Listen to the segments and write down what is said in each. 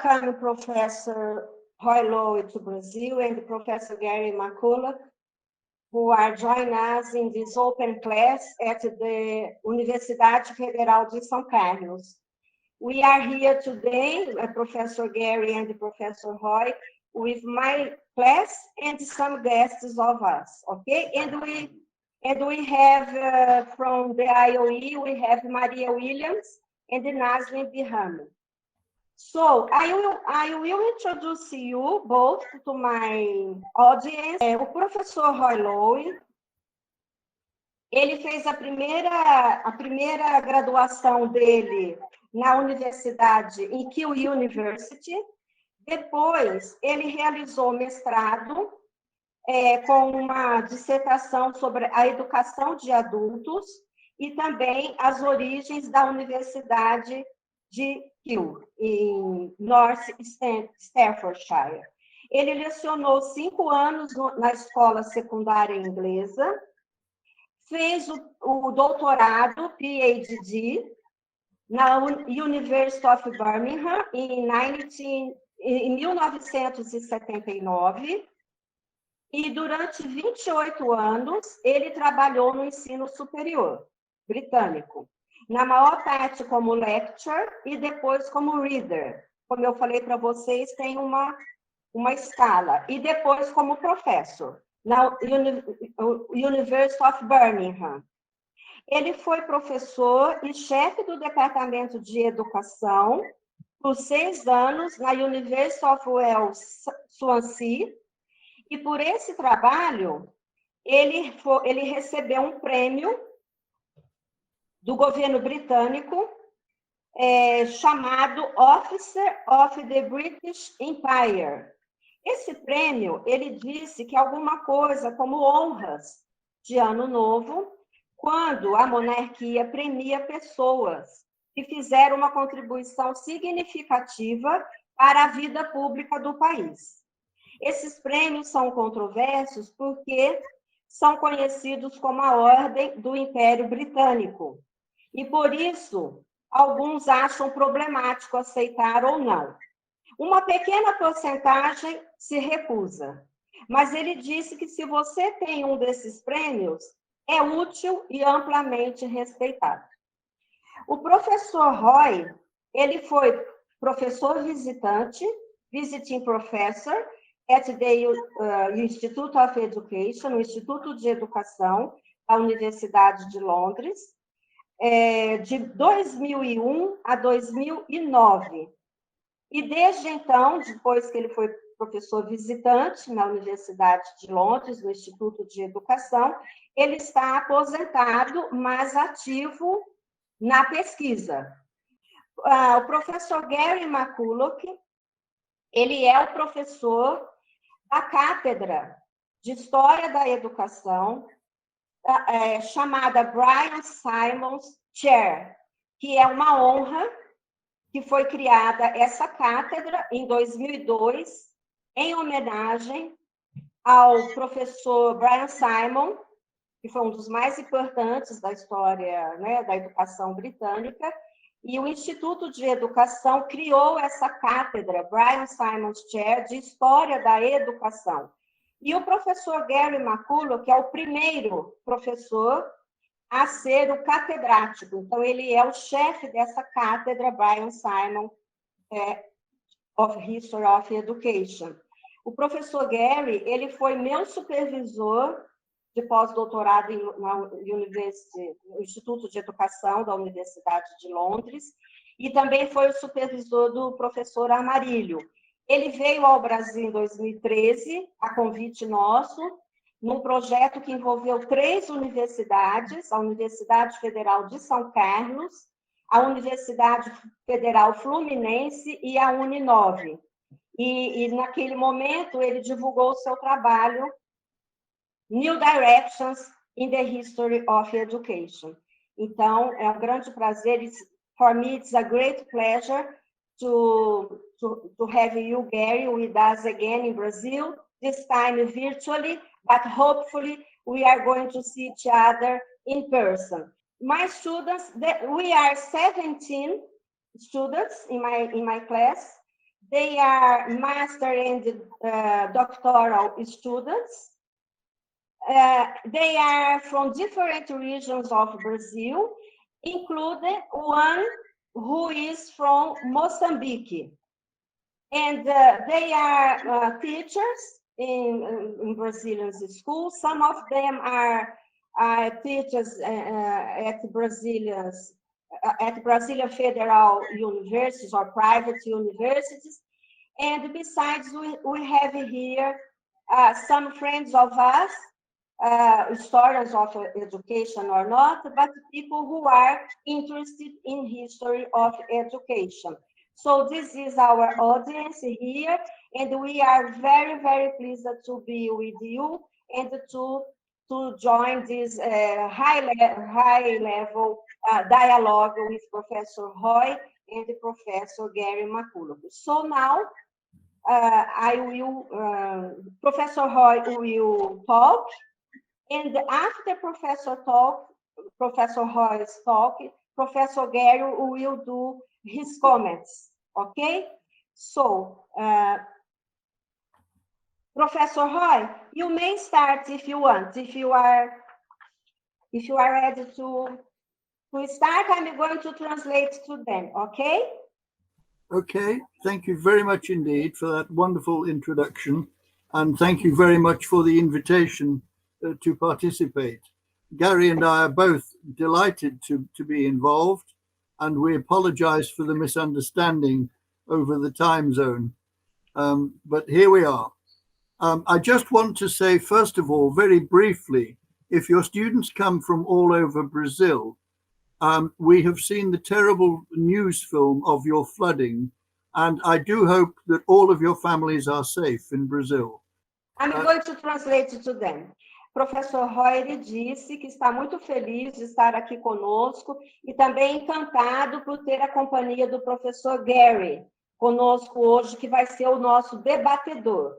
welcome Professor Roy Lowe to Brazil and Professor Gary McCulloch, who are joining us in this open class at the Universidade Federal de São Carlos. We are here today, Professor Gary and Professor Roy, with my class and some guests of us, okay? And we have from the IOE, we have Maria Williams and Naslin Biham. So I will introduce you both to my audience. O professor Roy Lowe, ele fez a primeira graduação dele na universidade, em Keele University. Depois, ele realizou mestrado com uma dissertação sobre a educação de adultos e também as origens da Universidade de Keele, em North Staffordshire. Ele lecionou 5 anos na escola secundária inglesa, fez o doutorado, PhD, na University of Birmingham, em 1979, e durante 28 anos ele trabalhou no ensino superior britânico, na maior parte como lecturer e depois como reader. Como eu falei para vocês, tem uma escala. E depois como professor, na University of Birmingham. Ele foi professor e chefe do Departamento de Educação por 6 anos na University of Wales, Swansea, e por esse trabalho, ele recebeu um prêmio do governo britânico chamado Officer of the British Empire. Esse prêmio, ele disse que alguma coisa como honras de Ano Novo, quando a monarquia premia pessoas que fizeram uma contribuição significativa para a vida pública do país. Esses prêmios são controversos porque são conhecidos como a Ordem do Império Britânico. E, por isso, alguns acham problemático aceitar ou não. Uma pequena porcentagem se recusa. Mas ele disse que se você tem um desses prêmios, é útil e amplamente respeitado. O professor Roy, ele foi professor visitante, visiting professor, at the Institute of Education, o Instituto de Educação da Universidade de Londres, de 2001 a 2009. E desde então, depois que ele foi professor visitante na Universidade de Londres, no Instituto de Educação, ele está aposentado, mas ativo na pesquisa. O professor Gary McCulloch, ele é o professor da Cátedra de História da Educação, chamada Brian Simons Chair, que é uma honra que foi criada essa cátedra em 2002, em homenagem ao professor Brian Simon, que foi um dos mais importantes da história, né, da educação britânica, e o Instituto de Educação criou essa cátedra, Brian Simons Chair, de História da Educação. E o professor Gary McCulloch, que é o primeiro professor a ser o catedrático. Então, ele é o chefe dessa cátedra, Brian Simon, of History of Education. O professor Gary, ele foi meu supervisor de pós-doutorado no Instituto de Educação da Universidade de Londres, e também foi o supervisor do professor Amarílio. Ele veio ao Brasil em 2013, a convite nosso, num projeto que envolveu 3 universidades, a Universidade Federal de São Carlos, a Universidade Federal Fluminense e a Uninove. E naquele momento, ele divulgou o seu trabalho New Directions in the History of Education. Então, é um grande prazer, for me it's a great pleasure to have you, Gary, with us again in Brazil, this time virtually, but hopefully we are going to see each other in person. My students, we are 17 students in my class. They are master and doctoral students. They are from different regions of Brazil, including one who is from Mozambique. And they are teachers in Brazilian schools. Some of them are teachers at Brazilian federal universities or private universities. And besides, we have here some friends of us, historians of education or not, but people who are interested in history of education. So this is our audience here, and we are very, very pleased to be with you and to join this high-level dialogue with Professor Roy and Professor Gary McCulloch. So now, Professor Roy will talk, and after Professor Roy's talk, Professor Gary will do his comments, okay? So, Professor Roy, you may start if you want. If you are ready to start, I'm going to translate to them, okay? Okay, thank you very much indeed for that wonderful introduction, and thank you very much for the invitation to participate. Gary and I are both delighted to be involved, and we apologize for the misunderstanding over the time zone. But here we are. I just want to say, first of all, very briefly, if your students come from all over Brazil, we have seen the terrible news film of your flooding, and I do hope that all of your families are safe in Brazil. I'm going to translate to them. Professor Roy, ele disse que está muito feliz de estar aqui conosco e também encantado por ter a companhia do professor Gary conosco hoje, que vai ser o nosso debatedor.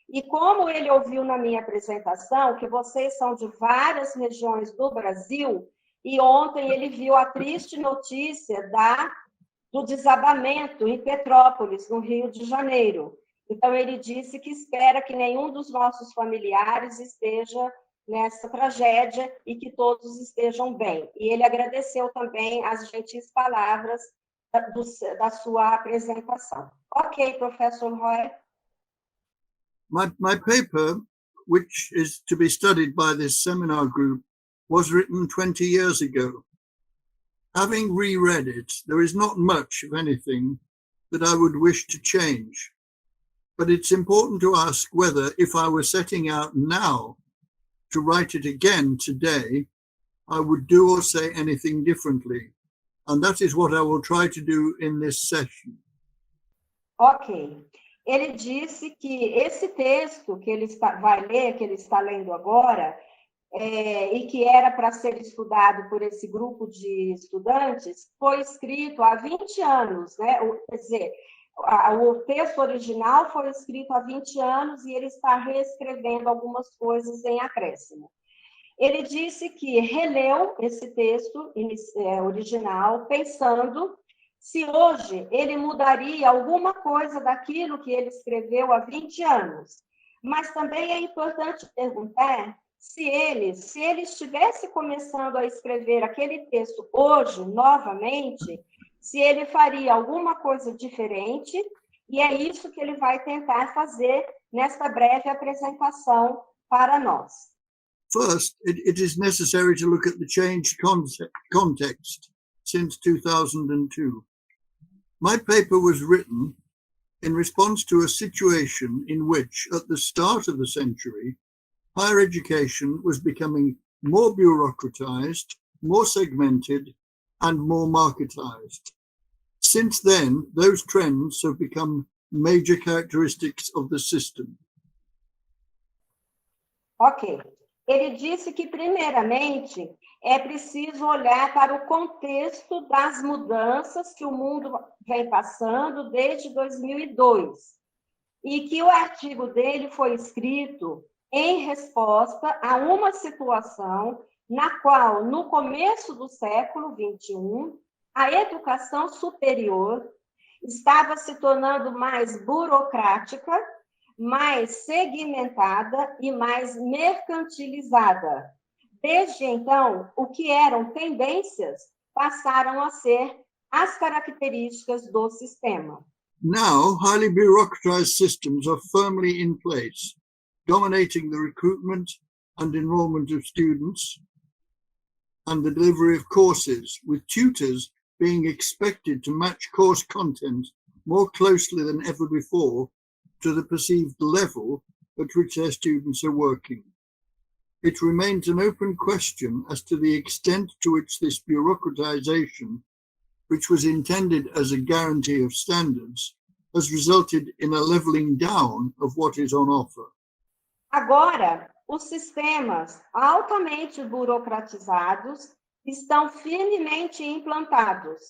E como ele ouviu na minha apresentação que vocês são de várias regiões do Brasil, e ontem ele viu a triste notícia do desabamento em Petrópolis, no Rio de Janeiro. Então, ele disse que espera que nenhum dos nossos familiares esteja nessa tragédia e que todos estejam bem. E ele agradeceu também as gentis palavras da sua apresentação. Ok, Professor Roy. My paper, which is to be studied by this seminar group, was written 20 years ago. Having reread it, there is not much, if anything, that I would wish to change. But it's important to ask whether, if I were setting out now to write it again today, I would do or say anything differently. And that is what I will try to do in this session. Ok. Ele disse que esse texto que ele vai ler, que ele está lendo agora, e que era para ser estudado por esse grupo de estudantes, foi escrito há 20 anos, né? Quer dizer, o texto original foi escrito há 20 anos e ele está reescrevendo algumas coisas em acréscimo. Ele disse que releu esse texto original pensando se hoje ele mudaria alguma coisa daquilo que ele escreveu há 20 anos. Mas também é importante perguntar se ele estivesse começando a escrever aquele texto hoje, novamente, se ele faria alguma coisa diferente, e é isso que ele vai tentar fazer nesta breve apresentação para nós. First, it is necessary to look at the changed context since 2002. My paper was written in response to a situation in which, at the start of the century, higher education was becoming more bureaucratized, more segmented, and more marketized. Since then, those trends have become major characteristics of the system. Ok. Ele disse que, primeiramente, é preciso olhar para o contexto das mudanças que o mundo vem passando desde 2002, e que o artigo dele foi escrito em resposta a uma situação na qual, no começo do século XXI, a educação superior estava se tornando mais burocrática, mais segmentada e mais mercantilizada. Desde então, o que eram tendências passaram a ser as características do sistema. Now, highly bureaucratized systems are firmly in place, dominating the recruitment and enrollment of students and the delivery of courses, with tutors being expected to match course content more closely than ever before to the perceived level at which their students are working. It remains an open question as to the extent to which this bureaucratization, which was intended as a guarantee of standards, has resulted in a leveling down of what is on offer. Agora, os sistemas altamente burocratizados estão firmemente implantados,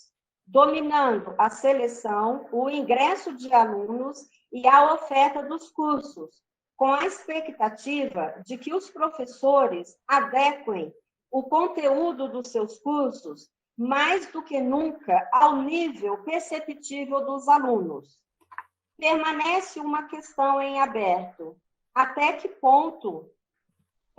dominando a seleção, o ingresso de alunos e a oferta dos cursos, com a expectativa de que os professores adequem o conteúdo dos seus cursos mais do que nunca ao nível perceptível dos alunos. Permanece uma questão em aberto. Até que ponto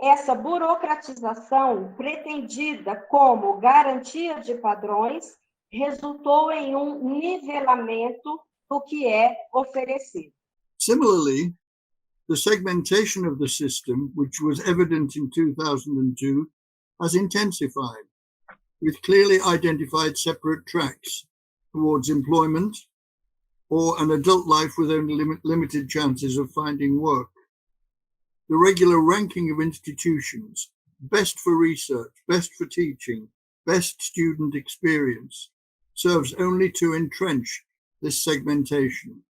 essa burocratização pretendida como garantia de padrões resultou em nivelamento do que é oferecido? Similarly, the segmentation of the system, which was evident in 2002, has intensified, with clearly identified separate tracks towards employment or an adult life with only limited chances of finding work. The regular ranking of institutions, best for research, best for teaching, best student experience, serves only to entrench this segmentation.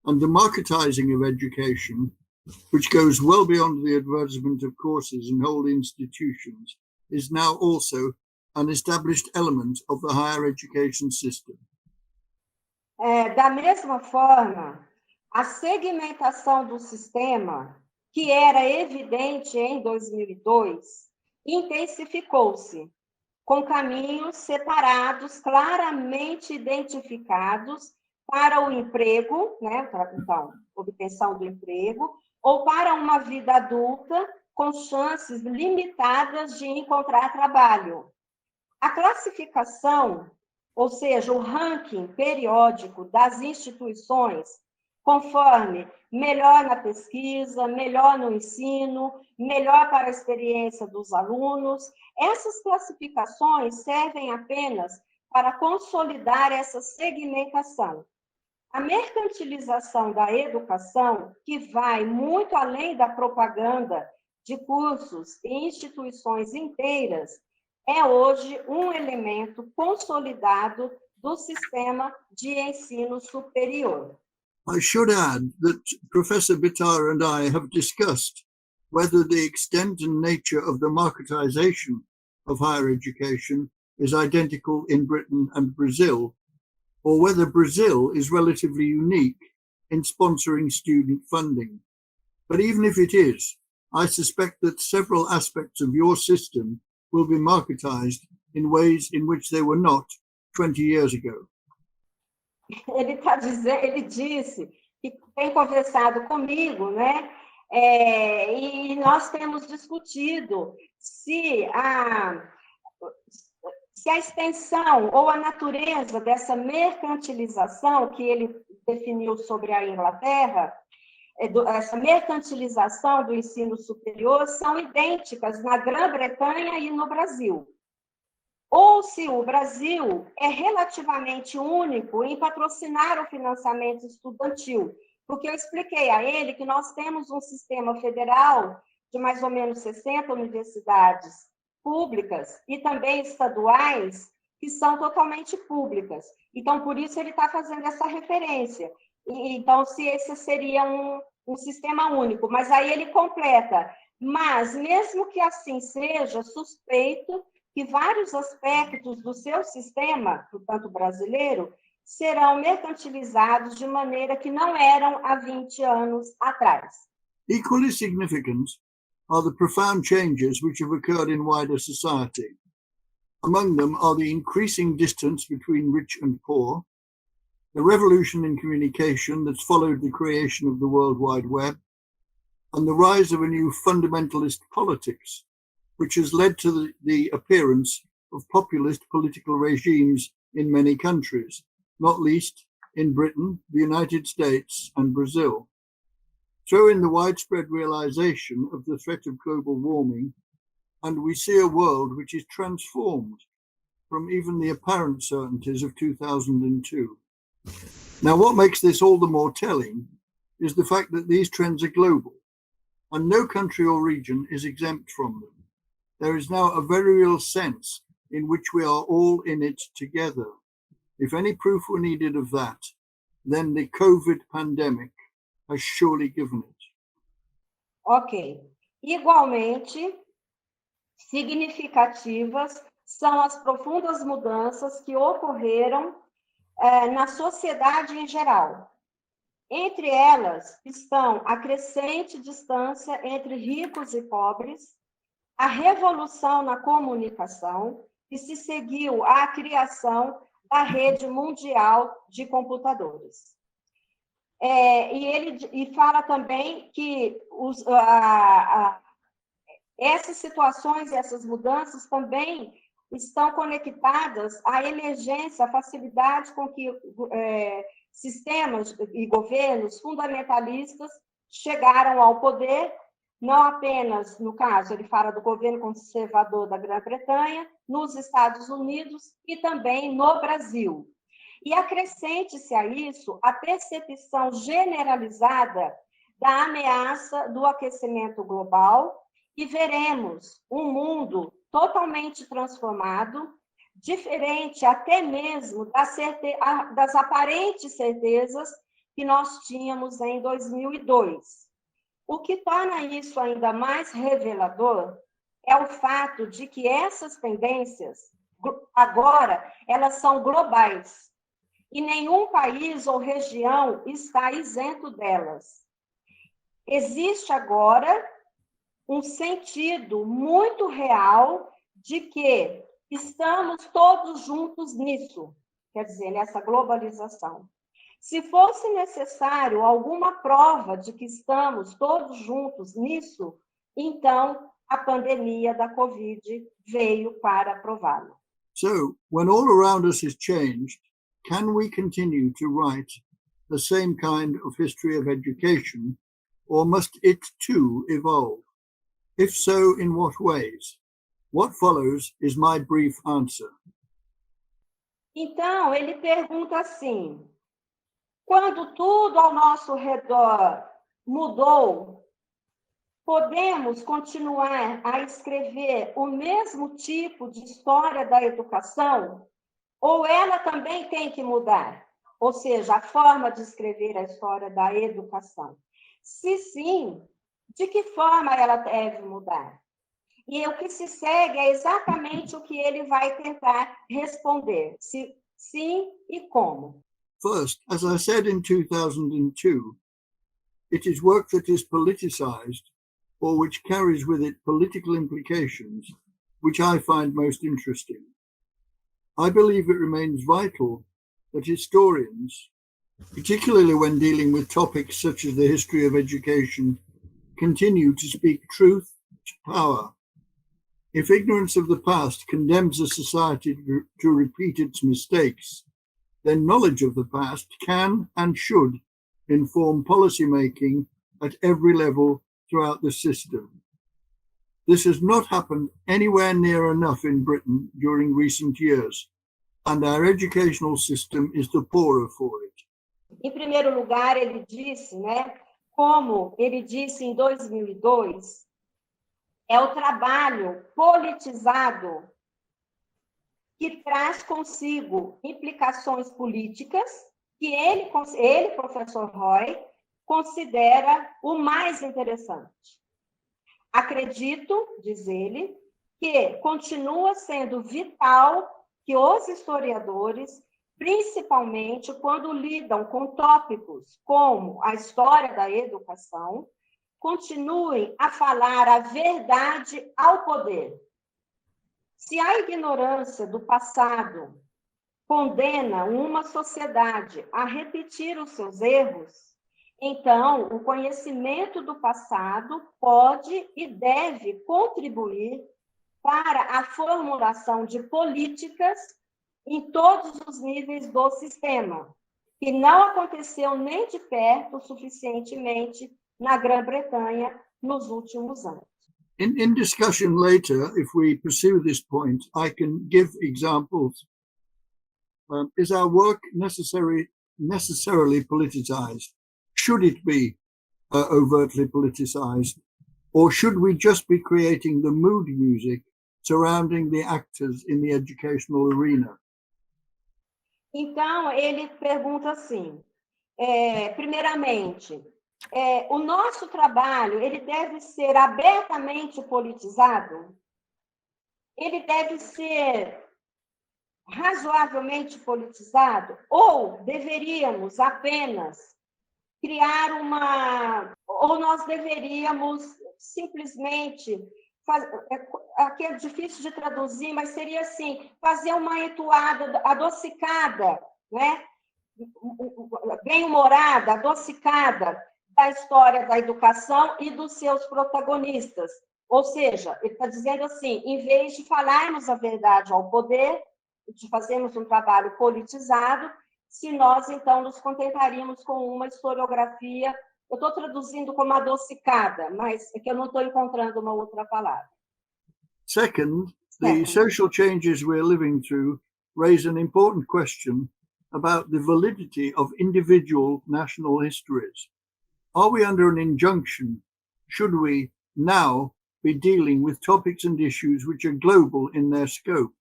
And the marketizing of education, which goes well beyond the advertisement of courses and whole institutions, is now also an established element of the higher education system. Da mesma forma, a segmentação do sistema, que era evidente em 2002, intensificou-se, com caminhos separados, claramente identificados para o emprego, né? Então, obtenção do emprego, ou para uma vida adulta com chances limitadas de encontrar trabalho. A classificação, ou seja, o ranking periódico das instituições, conforme melhor na pesquisa, melhor no ensino, melhor para a experiência dos alunos, essas classificações servem apenas para consolidar essa segmentação. A mercantilização da educação, que vai muito além da propaganda de cursos e instituições inteiras, é hoje um elemento consolidado do sistema de ensino superior. I should add that Professor Bitar and I have discussed whether the extent and nature of the marketization of higher education is identical in Britain and Brazil, or whether Brazil is relatively unique in sponsoring student funding. But even if it is, I suspect that several aspects of your system will be marketized in ways in which they were not 20 years ago. Ele disse que tem conversado comigo, né? E nós temos discutido se a extensão ou a natureza dessa mercantilização que ele definiu sobre a Inglaterra, essa mercantilização do ensino superior, são idênticas na Grã-Bretanha e no Brasil. Ou se o Brasil é relativamente único em patrocinar o financiamento estudantil, porque eu expliquei a ele que nós temos um sistema federal de mais ou menos 60 universidades públicas e também estaduais que são totalmente públicas. Então, por isso ele está fazendo essa referência. Então, se esse seria um sistema único, mas aí ele completa. Mas, mesmo que assim seja, suspeito que vários aspectos do seu sistema, portanto brasileiro, serão mercantilizados de maneira que não eram há 20 anos atrás. Equally significant are the profound changes which have occurred in wider society. Among them are the increasing distance between rich and poor, the revolution in communication that's followed the creation of the World Wide Web, and the rise of a new fundamentalist politics, which has led to the appearance of populist political regimes in many countries, not least in Britain, the United States, and Brazil. Throw in the widespread realization of the threat of global warming, and we see a world which is transformed from even the apparent certainties of 2002. Now, what makes this all the more telling is the fact that these trends are global, and no country or region is exempt from them. There is now a very real sense in which we are all in it together. If any proof were needed of that, then the COVID pandemic has surely given it. Ok. Igualmente significativas são as profundas mudanças que ocorreram na sociedade em geral. Entre elas estão a crescente distância entre ricos e pobres, a revolução na comunicação, que se seguiu à criação da rede mundial de computadores. E ele fala também que essas situações e essas mudanças também estão conectadas à emergência, à facilidade com que sistemas e governos fundamentalistas chegaram ao poder, não apenas, no caso, ele fala do governo conservador da Grã-Bretanha, nos Estados Unidos e também no Brasil. E acrescente-se a isso a percepção generalizada da ameaça do aquecimento global e veremos um mundo totalmente transformado, diferente até mesmo das aparentes certezas que nós tínhamos em 2002. O que torna isso ainda mais revelador é o fato de que essas tendências, agora, elas são globais, e nenhum país ou região está isento delas. Existe agora um sentido muito real de que estamos todos juntos nisso, quer dizer, nessa globalização. Se fosse necessário alguma prova de que estamos todos juntos nisso, então a pandemia da Covid veio para prová-lo. So, when all around us is changed, can we continue to write the same kind of history of education, or must it too evolve? If so, in what ways? What follows is my brief answer. Então, ele pergunta assim: quando tudo ao nosso redor mudou, podemos continuar a escrever o mesmo tipo de história da educação? Ou ela também tem que mudar? Ou seja, a forma de escrever a história da educação. Se sim, de que forma ela deve mudar? E o que se segue é exatamente o que ele vai tentar responder. Se sim e como. First, as I said in 2002, it is work that is politicized or which carries with it political implications, which I find most interesting. I believe it remains vital that historians, particularly when dealing with topics such as the history of education, continue to speak truth to power. If ignorance of the past condemns a society to repeat its mistakes, then knowledge of the past can and should inform policy making at every level throughout the system. This has not happened anywhere near enough in Britain during recent years, and our educational system is the poorer for it. Em primeiro lugar, ele disse, como ele disse em 2002, é o trabalho politizado que traz consigo implicações políticas que ele, professor Roy, considera o mais interessante. Acredito, diz ele, que continua sendo vital que os historiadores, principalmente quando lidam com tópicos como a história da educação, continuem a falar a verdade ao poder. Se a ignorância do passado condena uma sociedade a repetir os seus erros, então o conhecimento do passado pode e deve contribuir para a formulação de políticas em todos os níveis do sistema, que não aconteceu nem de perto suficientemente na Grã-Bretanha nos últimos anos. In discussion later, if we pursue this point, I can give examples. Is our work necessarily politicized? Should it be overtly politicized? Or should we just be creating the mood music surrounding the actors in the educational arena? Então, ele pergunta assim, primeiramente, o nosso trabalho, ele deve ser abertamente politizado? Ele deve ser razoavelmente politizado? Ou deveríamos apenas criar ou nós deveríamos simplesmente aqui é difícil de traduzir, mas seria assim, fazer uma entoada adocicada, né? Bem-humorada, adocicada da história da educação e dos seus protagonistas. Ou seja, ele está dizendo assim, em vez de falarmos a verdade ao poder, de fazermos um trabalho politizado, se nós, então, nos contentaríamos com uma historiografia. Eu estou traduzindo como adocicada, mas é que eu não estou encontrando uma outra palavra. Second, the social changes we're living through raise an important question about the validity of individual national histories. Are we under an injunction? Should we now be dealing with topics and issues which are global in their scope?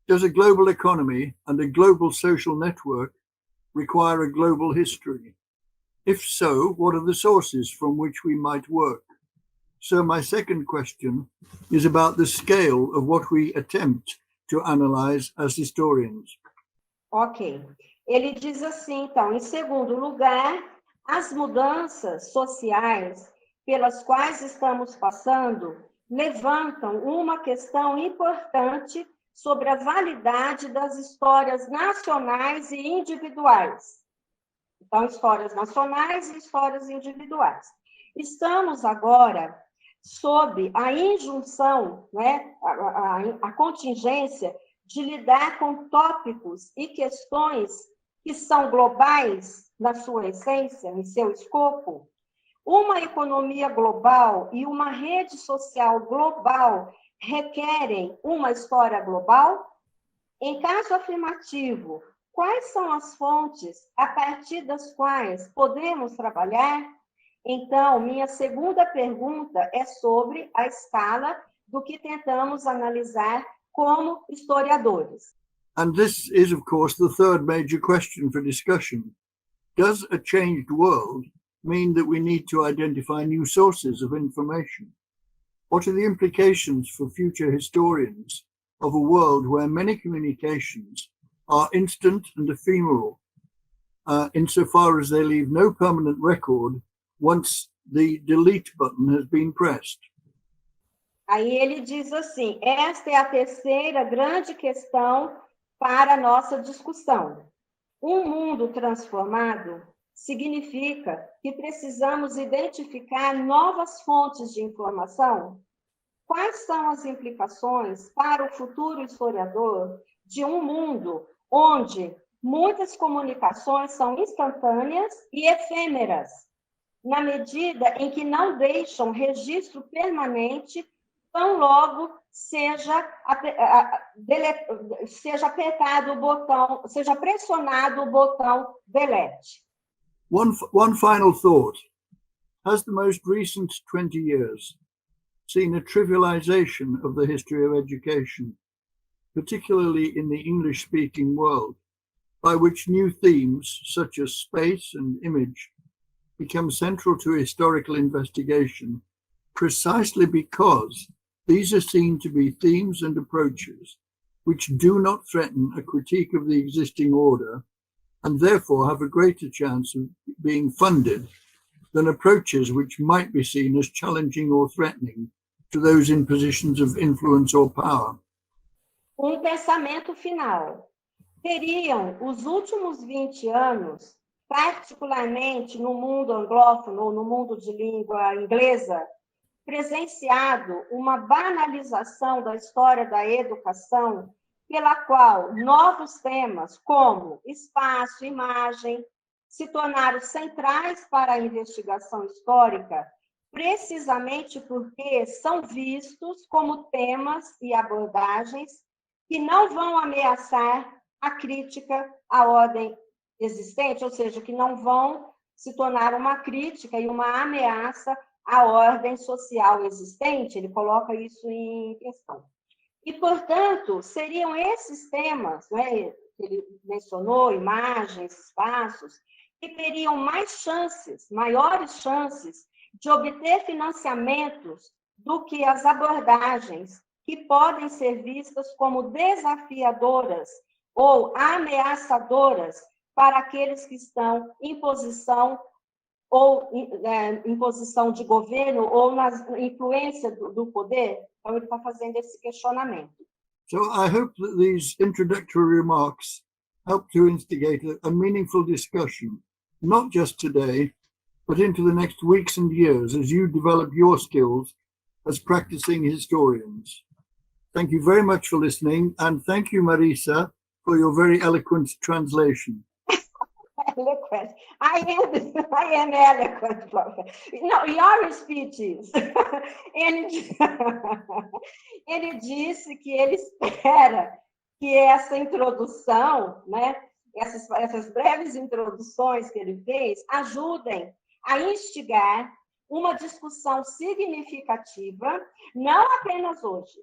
Does a global economy and a global social network require a global history? If so, what are the sources from which we might work? So my second question is about the scale of what we attempt to analyze as historians. Ok. Ele diz assim, então, em segundo lugar, as mudanças sociais pelas quais estamos passando levantam uma questão importante sobre a validade das histórias nacionais e individuais. Então, histórias nacionais e histórias individuais. Estamos agora sob a injunção, né, a contingência de lidar com tópicos e questões que são globais na sua essência, em seu escopo. Uma economia global e uma rede social global requerem uma história global? Em caso afirmativo, quais são as fontes a partir das quais podemos trabalhar? Então, minha segunda pergunta é sobre a escala do que tentamos analisar como historiadores. And this is, of course, the third major question for discussion. Does a changed world mean that we need to identify new sources of information? What are the implications for future historians of a world where many communications are instant and ephemeral, insofar as they leave no permanent record once the delete button has been pressed? Aí ele diz assim, esta é a terceira grande questão para a nossa discussão. Um mundo transformado significa que precisamos identificar novas fontes de informação? Quais são as implicações para o futuro historiador de um mundo onde muitas comunicações são instantâneas e efêmeras, na medida em que não deixam registro permanente tão logo seja apertado o botão, seja pressionado o botão delete. One final thought. Has the most recent 20 years seen a trivialization of the history of education, particularly in the English-speaking world, by which new themes such as space and image become central to historical investigation precisely because these are seen to be themes and approaches which do not threaten a critique of the existing order and therefore have a greater chance of being funded than approaches which might be seen as challenging or threatening to those in positions of influence or power. Pensamento final. teriam os últimos 20 anos, particularmente no mundo anglófono ou no mundo de língua inglesa, presenciado uma banalização da história da educação, pela qual novos temas como espaço, imagem, se tornaram centrais para a investigação histórica, precisamente porque são vistos como temas e abordagens que não vão ameaçar a crítica à ordem existente, ou seja, que não vão se tornar uma crítica e uma ameaça à ordem social existente, ele coloca isso em questão. E, portanto, seriam esses temas, né, que ele mencionou, imagens, espaços, que teriam mais chances, maiores chances, de obter financiamentos do que as abordagens que podem ser vistas como desafiadoras ou ameaçadoras para aqueles que estão em posição em posição de governo ou na influência do poder. Então, ele está fazendo esse questionamento. So I hope that these introductory remarks help to instigate a meaningful discussion, not just today, but into the next weeks and years as you develop your skills as practicing historians. Thank you very much for listening, and thank you, Marisa, for your very eloquent translation. Eloquent. I am eloquent, Prophet. No, your speech is. Ele disse que ele espera que essa introdução, né, essas breves introduções que ele fez, ajudem a instigar uma discussão significativa, não apenas hoje,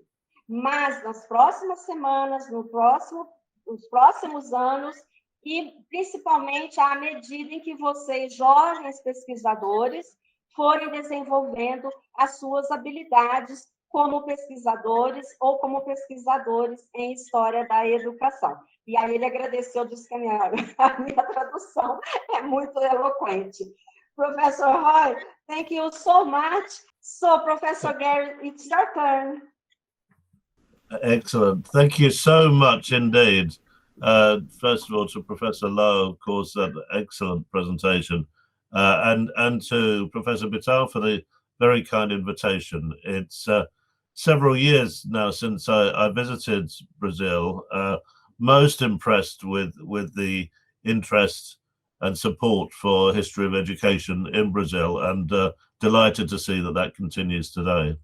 mas nas próximas semanas, nos próximos anos, e principalmente à medida em que vocês, jovens pesquisadores, forem desenvolvendo as suas habilidades como pesquisadores ou como pesquisadores em história da educação. E aí ele agradeceu, disse que a minha tradução é muito eloquente. Professor Roy, thank you so much. So, Professor Gary, it's your turn. Excellent. Thank you so much indeed. First of all, to Professor Lowe, of course, that excellent presentation, and to Professor Bital for the very kind invitation. It's several years now since I visited Brazil. Most impressed with the interest and support for history of education in Brazil, and delighted to see that continues today.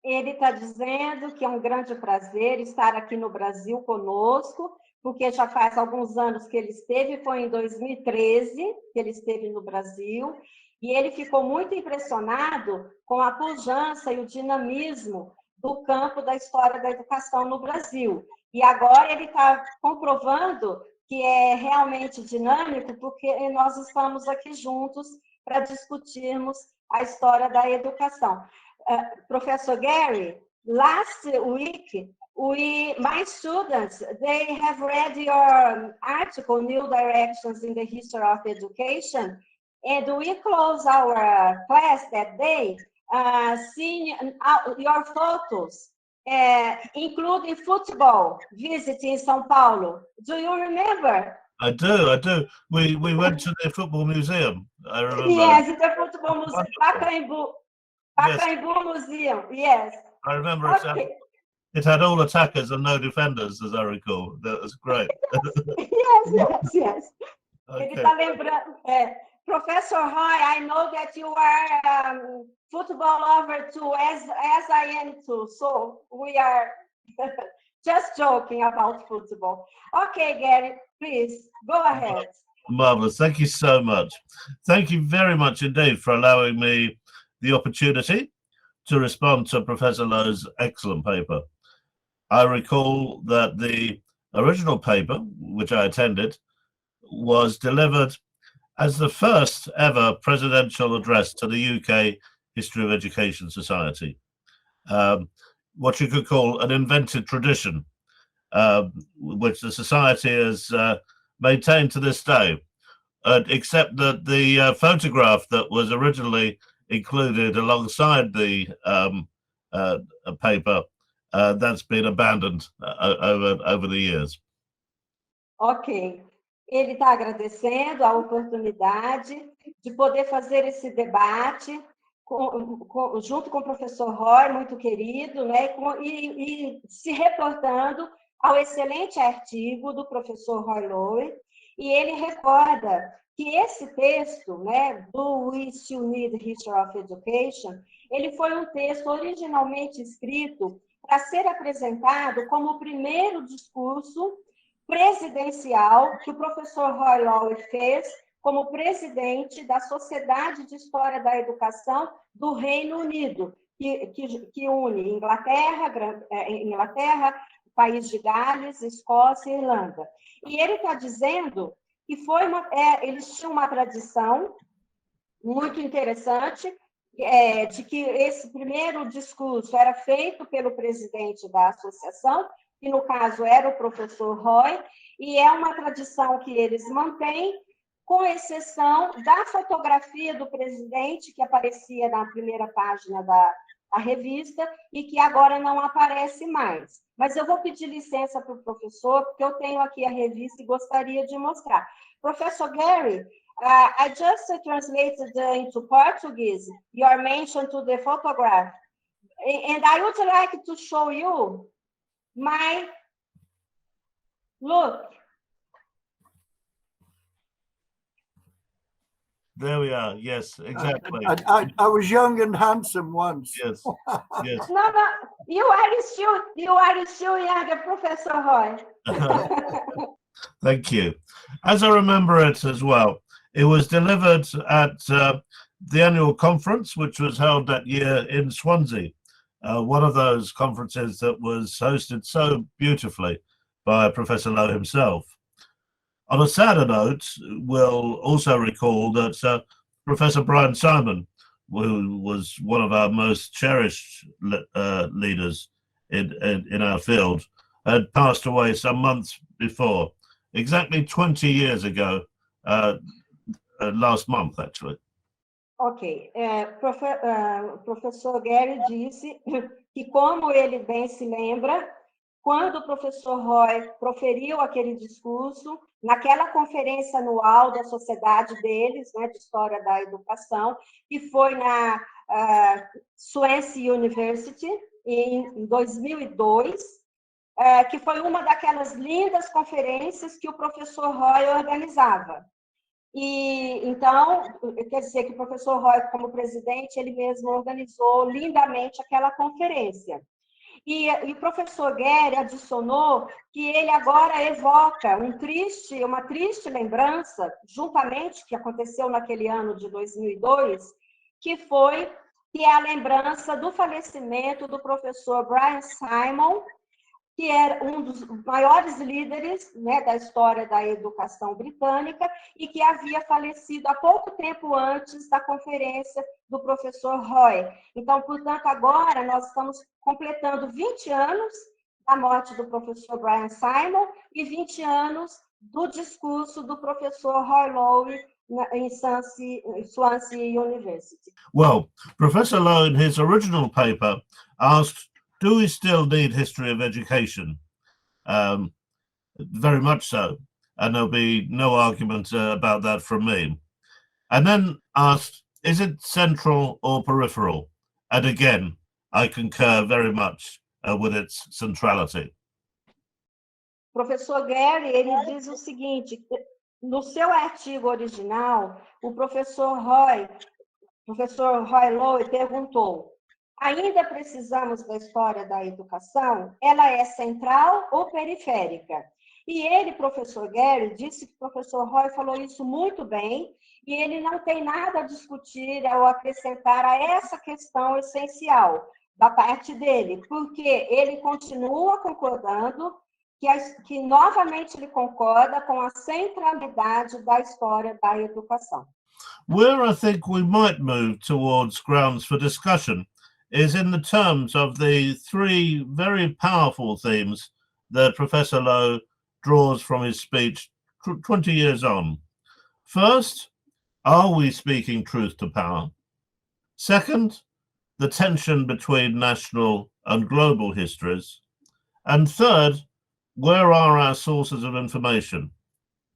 Ele está dizendo que é um grande prazer estar aqui no Brasil conosco, porque já faz alguns anos que ele esteve, foi em 2013 que ele esteve no Brasil, e ele ficou muito impressionado com a pujança e o dinamismo do campo da história da educação no Brasil. E agora ele está comprovando que é realmente dinâmico, porque nós estamos aqui juntos para discutirmos a história da educação. Professor Gary, last week, my students, they have read your article, New Directions in the History of Education, and we closed our class that day, seeing your photos, including football visit in São Paulo. Do you remember? I do. We went to the football museum. I remember. Yes, the football museum, Pacaembu Museum, yes. I remember okay. It had all attackers and no defenders, as I recall. That was great. Yes. Okay. Ele está lembrando. Professor Roy, I know that you are football lover too, as I am too. So we are just joking about football. Okay, Gary, please go ahead. Marvelous. Thank you so much. Thank you very much indeed for allowing me the opportunity to respond to Professor Lowe's excellent paper. I recall that the original paper, which I attended, was delivered as the first ever presidential address to the UK History of Education Society, what you could call an invented tradition, which the society has maintained to this day, except that the photograph that was originally included alongside the paper, that's been abandoned over the years. Ok. Ele está agradecendo a oportunidade de poder fazer esse debate junto com o professor Roy, muito querido, né, e se reportando ao excelente artigo do professor Roy Lowe, e ele recorda que esse texto, né, do We Still Need History of Education, ele foi um texto originalmente escrito para ser apresentado como o primeiro discurso presidencial que o professor Roy Lowe fez como presidente da Sociedade de História da Educação do Reino Unido, que une Inglaterra, País de Gales, Escócia e Irlanda. E ele está dizendo que eles tinham uma tradição muito interessante, de que esse primeiro discurso era feito pelo presidente da associação, que no caso era o professor Roy, e é uma tradição que eles mantêm, com exceção da fotografia do presidente, que aparecia na primeira página da revista, e que agora não aparece mais. Mas eu vou pedir licença para o professor, porque eu tenho aqui a revista e gostaria de mostrar. Professor Gary, I just translated into Portuguese your mention to the photograph, and I would like to show you look. There we are. Yes, exactly. I was young and handsome once. Yes, yes. No, you are still younger, Professor Roy. Thank you. As I remember it as well, it was delivered at the annual conference, which was held that year in Swansea, one of those conferences that was hosted so beautifully by Professor Lowe himself. On a sadder note, we'll also recall that Professor Brian Simon, who was one of our most cherished leaders in our field, had passed away some months before, exactly 20 years ago, last month, actually. Ok. Professor Gary disse que, como ele bem se lembra, quando o professor Roy proferiu aquele discurso, naquela conferência anual da sociedade deles, né, de História da Educação, que foi na Swansea University, em 2002, que foi uma daquelas lindas conferências que o professor Roy organizava. E, então, quer dizer que o professor Roy, como presidente, ele mesmo organizou lindamente aquela conferência. E o professor Gary adicionou que ele agora evoca uma triste lembrança, juntamente, que aconteceu naquele ano de 2002, que é a lembrança do falecimento do professor Brian Simon, que era um dos maiores líderes, né, da história da educação britânica e que havia falecido há pouco tempo antes da conferência do professor Roy. Então, portanto, agora nós estamos completando 20 anos da morte do professor Brian Simon e 20 anos do discurso do professor Roy Lowe in Swansea University. Well, Professor Lowe, in his original paper, asked, do we still need history of education? Very much so. And there'll be no argument about that from me. And then asked, is it central or peripheral? And again, I concur very much with its centrality. Professor Gary, ele diz o seguinte, no seu artigo original, o professor Roy Lowe perguntou, ainda precisamos da história da educação? Ela é central ou periférica? E ele, professor Gary, disse que o professor Roy falou isso muito bem e ele não tem nada a discutir ou acrescentar a essa questão essencial da parte dele, porque ele continua concordando que novamente ele concorda com a centralidade da história da educação. Where I think we might move towards grounds for discussion is in the terms of the three very powerful themes that Professor Lowe draws from his speech 20 years on. First, are we speaking truth to power? Second, the tension between national and global histories. And third, where are our sources of information?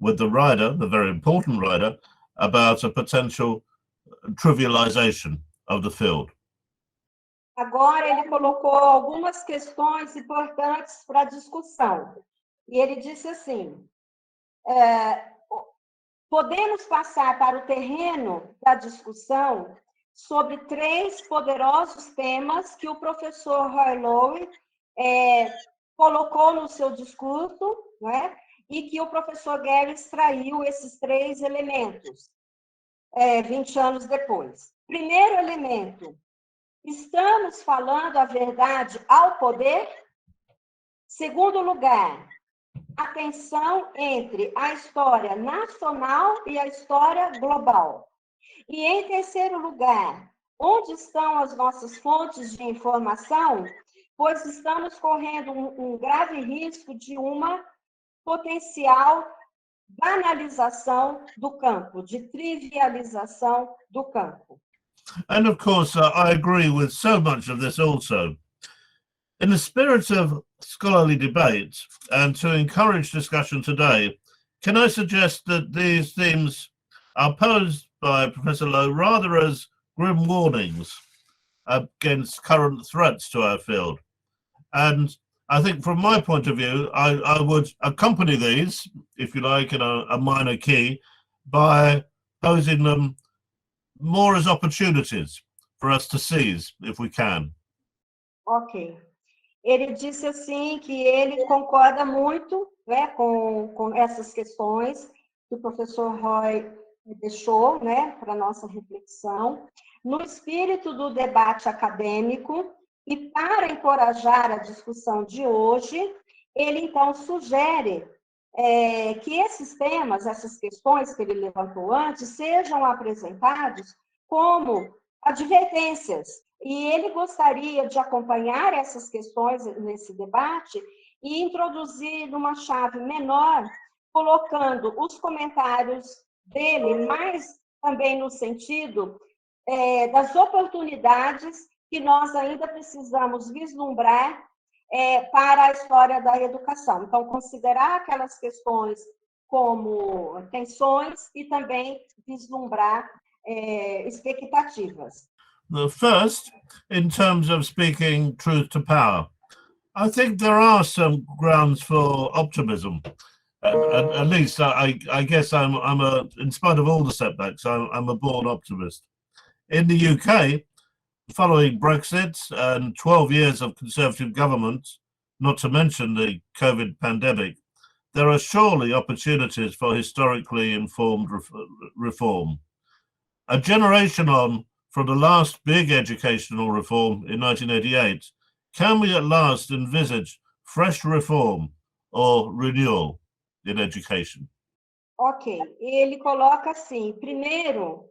With the rider, the very important rider, about a potential trivialization of the field. Agora, ele colocou algumas questões importantes para a discussão. E ele disse assim, podemos passar para o terreno da discussão sobre 3 poderosos temas que o professor Roy Lowe colocou no seu discurso, né? E que o professor Gary extraiu esses 3 elementos, 20 anos depois. Primeiro elemento, estamos falando a verdade ao poder? Segundo lugar, a tensão entre a história nacional e a história global. E, em terceiro lugar, onde estão as nossas fontes de informação? Pois estamos correndo um grave risco de uma potencial banalização do campo, de trivialização do campo. And of course, I agree with so much of this also. In the spirit of scholarly debate and to encourage discussion today, can I suggest that these themes are posed by Professor Lowe rather as grim warnings against current threats to our field? And I think from my point of view, I would accompany these, if you like, in a minor key, by posing them more as opportunities for us to seize, if we can. Ok. Ele disse assim que ele concorda muito, né, com essas questões que o professor Roy deixou, né, para nossa reflexão, no espírito do debate acadêmico, e para encorajar a discussão de hoje, ele então sugere que esses temas, essas questões que ele levantou antes, sejam apresentados como advertências. E ele gostaria de acompanhar essas questões nesse debate e introduzir numa chave menor, colocando os comentários dele, mas também no sentido das oportunidades que nós ainda precisamos vislumbrar para a história da educação. Então, considerar aquelas questões como tensões e também vislumbrar expectativas. The first, in terms of speaking truth to power, I think there are some grounds for optimism. At least, I guess in spite of all the setbacks, I'm a born optimist. In the UK, following Brexit and 12 years of Conservative government, not to mention the COVID pandemic, there are surely opportunities for historically informed reform. A generation on from the last big educational reform in 1988, can we at last envisage fresh reform or renewal in education? Ok, ele coloca assim, primeiro,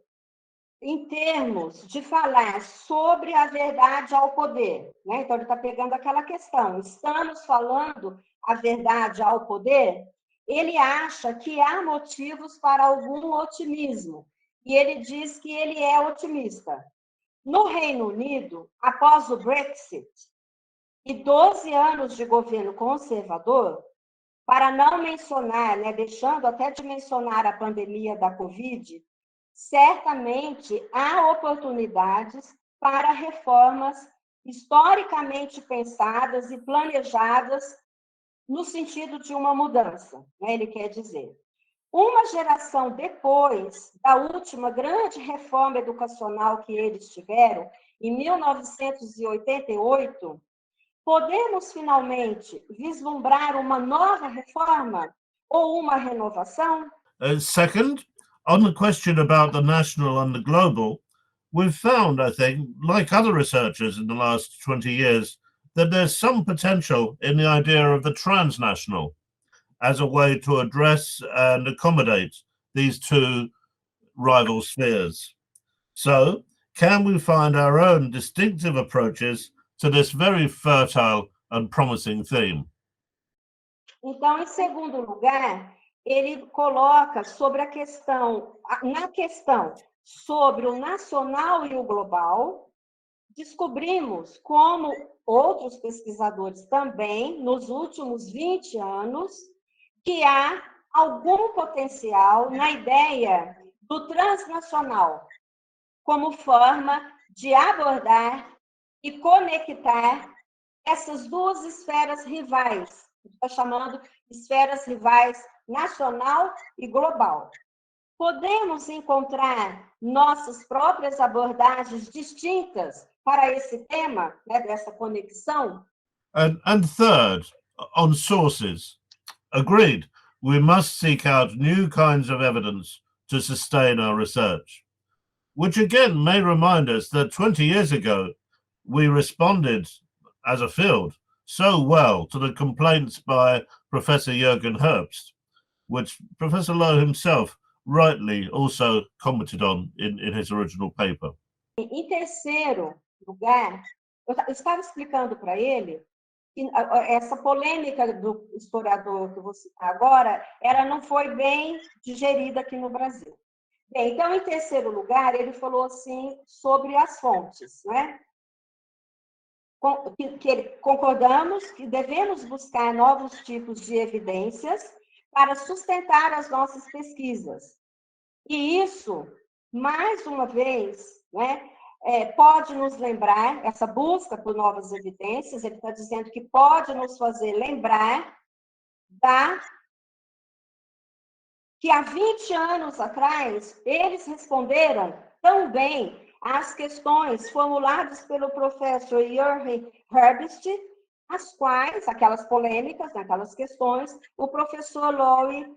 em termos de falar sobre a verdade ao poder, né? Então, ele está pegando aquela questão, estamos falando a verdade ao poder? Ele acha que há motivos para algum otimismo, e ele diz que ele é otimista. No Reino Unido, após o Brexit e 12 anos de governo conservador, para não mencionar, né, deixando até de mencionar a pandemia da Covid, certamente há oportunidades para reformas historicamente pensadas e planejadas no sentido de uma mudança, né, ele quer dizer. Uma geração depois da última grande reforma educacional que eles tiveram, em 1988, podemos finalmente vislumbrar uma nova reforma ou uma renovação? Second, on the question about the national and the global, we've found, I think, like other researchers in the last 20 years, that there's some potential in the idea of the transnational as a way to address and accommodate these two rival spheres. So, can we find our own distinctive approaches to this very fertile and promising theme? Então, em segundo lugar, ele coloca sobre a questão, na questão sobre o nacional e o global, descobrimos, como outros pesquisadores também, nos últimos 20 anos, que há algum potencial na ideia do transnacional, como forma de abordar e conectar essas duas esferas rivais, está chamando esferas rivais nacional e global. Podemos encontrar nossas próprias abordagens distintas para esse tema, né, dessa conexão? And third, on sources, agreed, we must seek out new kinds of evidence to sustain our research, which again may remind us that 20 years ago, we responded as a field so well to the complaints by Professor Jürgen Herbst, which Professor Lowe himself rightly also commented on in his original paper. Em terceiro lugar, eu estava explicando para ele que essa polêmica do historiador que eu vou citar agora, ela não foi bem digerida aqui no Brasil. Bem, então, em terceiro lugar, ele falou assim sobre as fontes, né? Concordamos que devemos buscar novos tipos de evidências para sustentar as nossas pesquisas. E isso, mais uma vez, né, pode nos lembrar, essa busca por novas evidências, ele está dizendo que pode nos fazer lembrar que há 20 anos atrás, eles responderam tão bem às questões formuladas pelo professor Jürgen Herbst, as quais, aquelas polêmicas, aquelas questões, o professor Lowe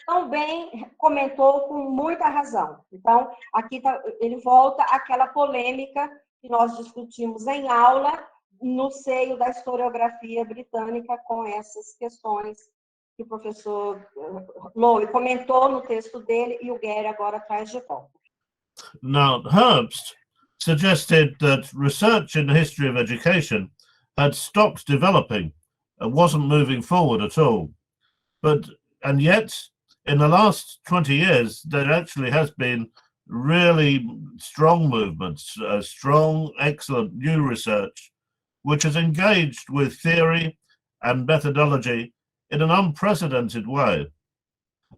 tão bem, comentou com muita razão. Então, aqui ele volta àquela polêmica que nós discutimos em aula no seio da historiografia britânica com essas questões que o professor Lowe comentou no texto dele e o Gary agora traz de volta. Now, Herbst suggested that research in the history of education had stopped developing and wasn't moving forward at all. And yet, in the last 20 years, there actually has been really strong movements, strong, excellent new research, which has engaged with theory and methodology in an unprecedented way.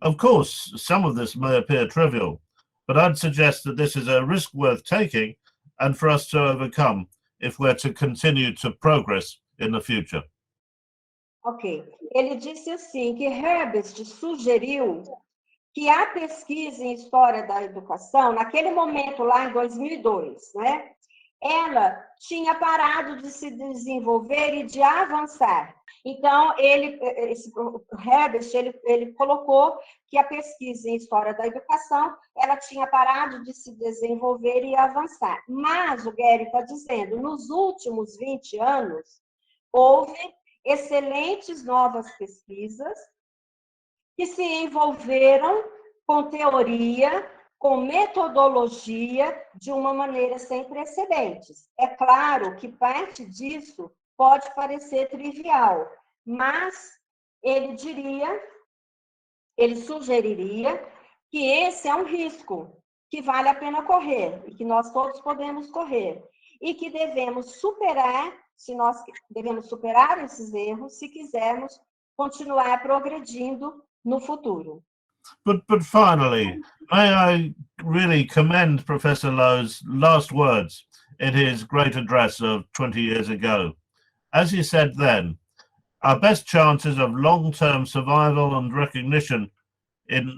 Of course, some of this may appear trivial, but I'd suggest that this is a risk worth taking and for us to overcome if we're to continue to progress in the future. Ok. Ele disse assim, que Herbst sugeriu que a pesquisa em história da educação, naquele momento lá em 2002, né, ela tinha parado de se desenvolver e de avançar. Então, Herbst, ele colocou que a pesquisa em história da educação, ela tinha parado de se desenvolver e avançar. Mas, o Gary está dizendo, nos últimos 20 anos, houve excelentes novas pesquisas que se envolveram com teoria, com metodologia de uma maneira sem precedentes. É claro que parte disso pode parecer trivial, mas ele sugeriria que esse é um risco que vale a pena correr e que nós todos podemos correr e que devemos superar esses erros se quisermos continuar progredindo no futuro. But finally, may I really commend Professor Lowe's last words in his great address of 20 years ago. As he said then, our best chances of long-term survival and recognition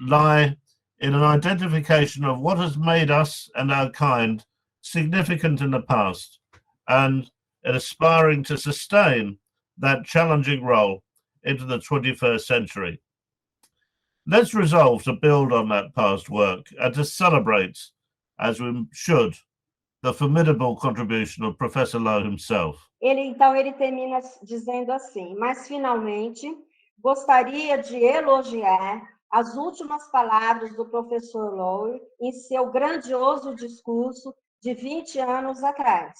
lie in an identification of what has made us and our kind significant in the past, and in aspiring to sustain that challenging role into the 21st century. Let's resolve to build on that past work and to celebrate, as we should, the formidable contribution of Professor Lowe himself. Ele termina dizendo assim, mas finalmente gostaria de elogiar as últimas palavras do professor Lowe em seu grandioso discurso de 20 anos atrás.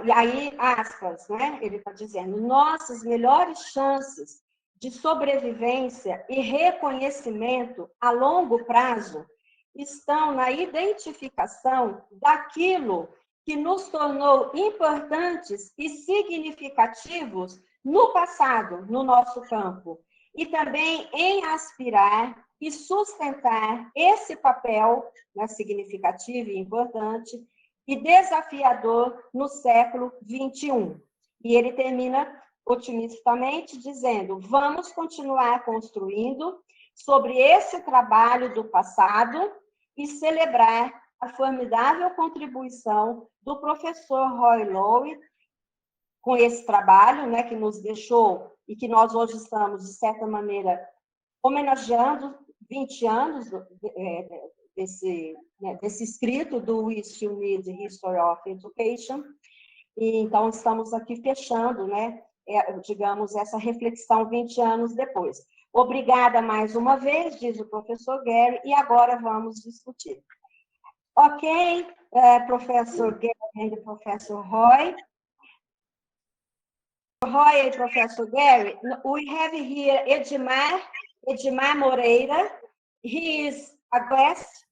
E aí, aspas, né? Ele está dizendo, nossas melhores chances de sobrevivência e reconhecimento a longo prazo estão na identificação daquilo que nos tornou importantes e significativos no passado, no nosso campo, e também em aspirar e sustentar esse papel, né, significativo e importante e desafiador no século XXI. E ele termina otimistamente dizendo: vamos continuar construindo sobre esse trabalho do passado e celebrar a formidável contribuição do professor Roy Lowe com esse trabalho, né, que nos deixou e que nós hoje estamos, de certa maneira, homenageando 20 anos desse escrito do We Still Need History of Education. E, então, estamos aqui fechando, né, digamos, essa reflexão 20 anos depois. Obrigada mais uma vez, diz o professor Gary, e agora vamos discutir. Ok, professor Gary e professor Roy. Roy and Professor Gary, we have here Edmar Moreira. He is a guest,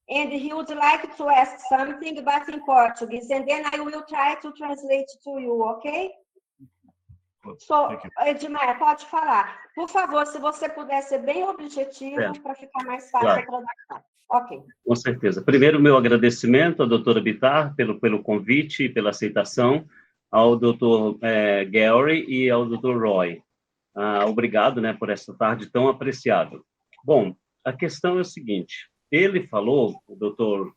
and he would like to ask something, but in Portuguese, and then I will try to translate to you, okay? So, Edmar, pode falar. Por favor, se você puder ser bem objetivo, para ficar mais fácil a tradução. Ok. Com certeza. Primeiro, meu agradecimento à doutora Bittar pelo convite e pela aceitação, ao doutor Gary e ao doutor Roy. Obrigado, né, por essa tarde tão apreciada. Bom, a questão é o seguinte, ele falou, o doutor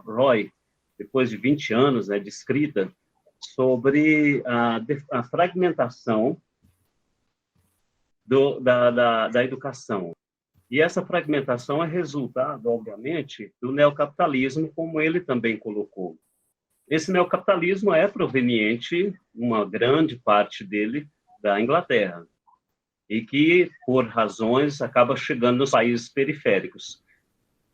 Roy, depois de 20 anos, né, de escrita, sobre a fragmentação da educação. E essa fragmentação é resultado, obviamente, do neocapitalismo, como ele também colocou. Esse neocapitalismo é proveniente, uma grande parte dele, da Inglaterra, e que, por razões, acaba chegando nos países periféricos.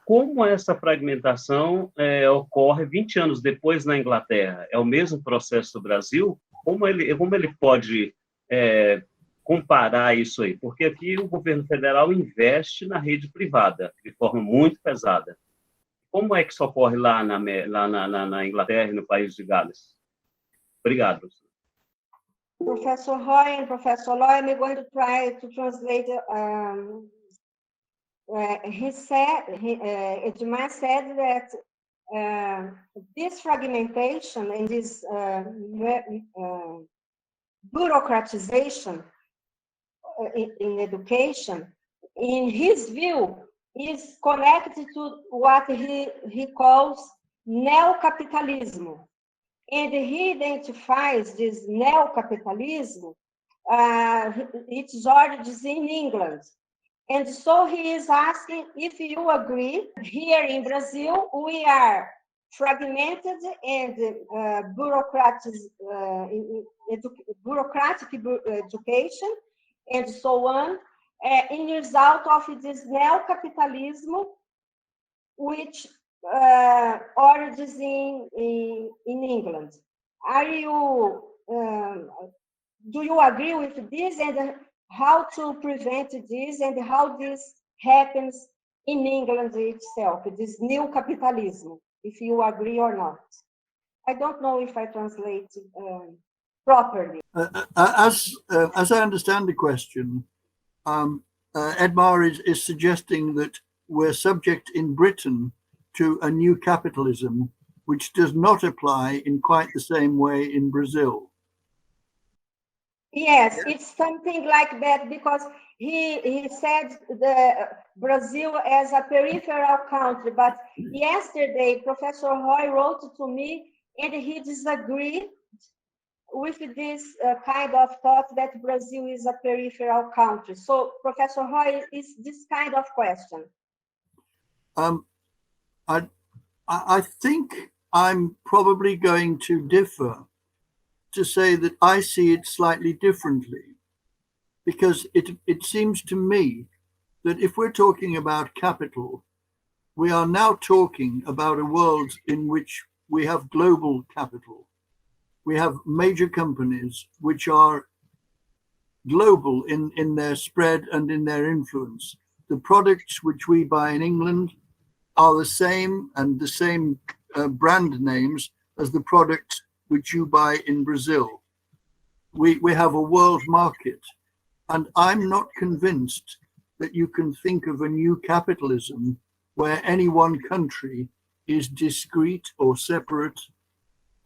Como essa fragmentação ocorre 20 anos depois na Inglaterra? É o mesmo processo do Brasil? Como ele pode comparar isso aí? Porque aqui o governo federal investe na rede privada, de forma muito pesada. Como é que isso ocorre lá na Inglaterra e no país de Gales? Obrigado. Professor Roy and Professor Loy, I'm going to try to translate. Edmar said that this fragmentation and this bureaucratization in education, in his view, is connected to what he calls neocapitalism. And he identifies this neocapitalism, its origins in England. And so he is asking if you agree, here in Brazil, we are fragmented and bureaucratic education and so on, in result of this neocapitalism, which origins in England. Do you agree with this, and how to prevent this, and how this happens in England itself, this new capitalism, if you agree or not? I don't know if I translate properly. As I understand the question, Edmar is suggesting that we're subject in Britain to a new capitalism, which does not apply in quite the same way in Brazil. Yes, it's something like that, because he said Brazil as a peripheral country, but yesterday Professor Roy wrote to me and he disagreed with this kind of thought that Brazil is a peripheral country. So, Professor Roy, is this kind of question? I think I'm probably going to differ, to say that I see it slightly differently, because it seems to me that if we're talking about capital, we are now talking about a world in which we have global capital. We have major companies which are global in their spread and in their influence. The products which we buy in England are the same, and the same brand names as the products which you buy in Brazil. We have a world market, and I'm not convinced that you can think of a new capitalism where any one country is discrete or separate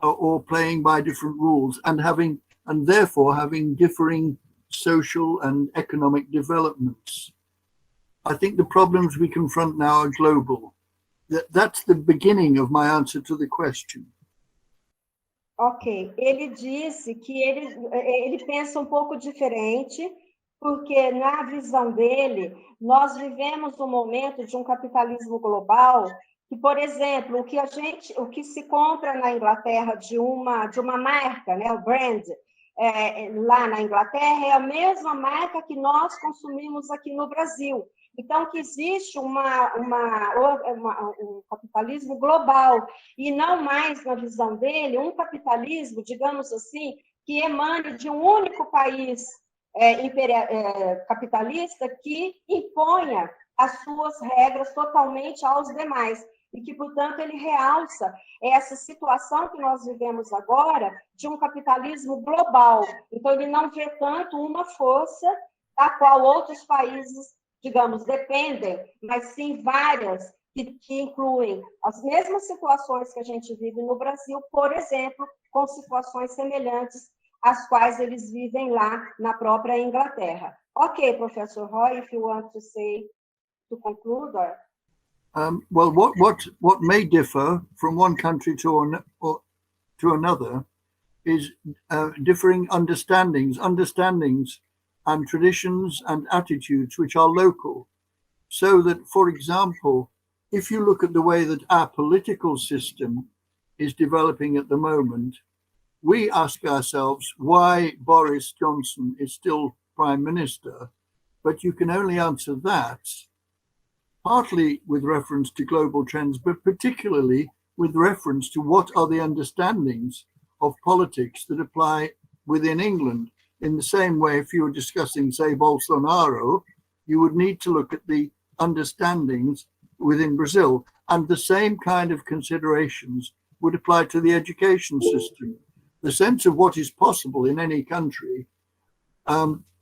or playing by different rules and therefore having differing social and economic developments. I think the problems we confront now are global. That's the beginning of my answer to the question. Ok, ele disse que ele pensa um pouco diferente, porque na visão dele, nós vivemos um momento de um capitalismo global que, por exemplo, o que se compra na Inglaterra de uma marca, né, o brand, lá na Inglaterra é a mesma marca que nós consumimos aqui no Brasil. Então, que existe um capitalismo global, e não mais, na visão dele, um capitalismo, digamos assim, que emane de um único país capitalista que imponha as suas regras totalmente aos demais, e que, portanto, ele realça essa situação que nós vivemos agora de um capitalismo global. Então, ele não vê tanto uma força da qual outros países, digamos, dependem, mas sim várias que incluem as mesmas situações que a gente vive no Brasil, por exemplo, com situações semelhantes às quais eles vivem lá na própria Inglaterra. Ok, Professor Roy, if you want to say, to conclude, or... Well, what may differ from one country to another is differing understandings and traditions and attitudes which are local. So that, for example, if you look at the way that our political system is developing at the moment, we ask ourselves why Boris Johnson is still Prime Minister, but you can only answer that partly with reference to global trends, but particularly with reference to what are the understandings of politics that apply within England. In the same way, if you were discussing, say, Bolsonaro, you would need to look at the understandings within Brazil, and the same kind of considerations would apply to the education system. The sense of what is possible in any country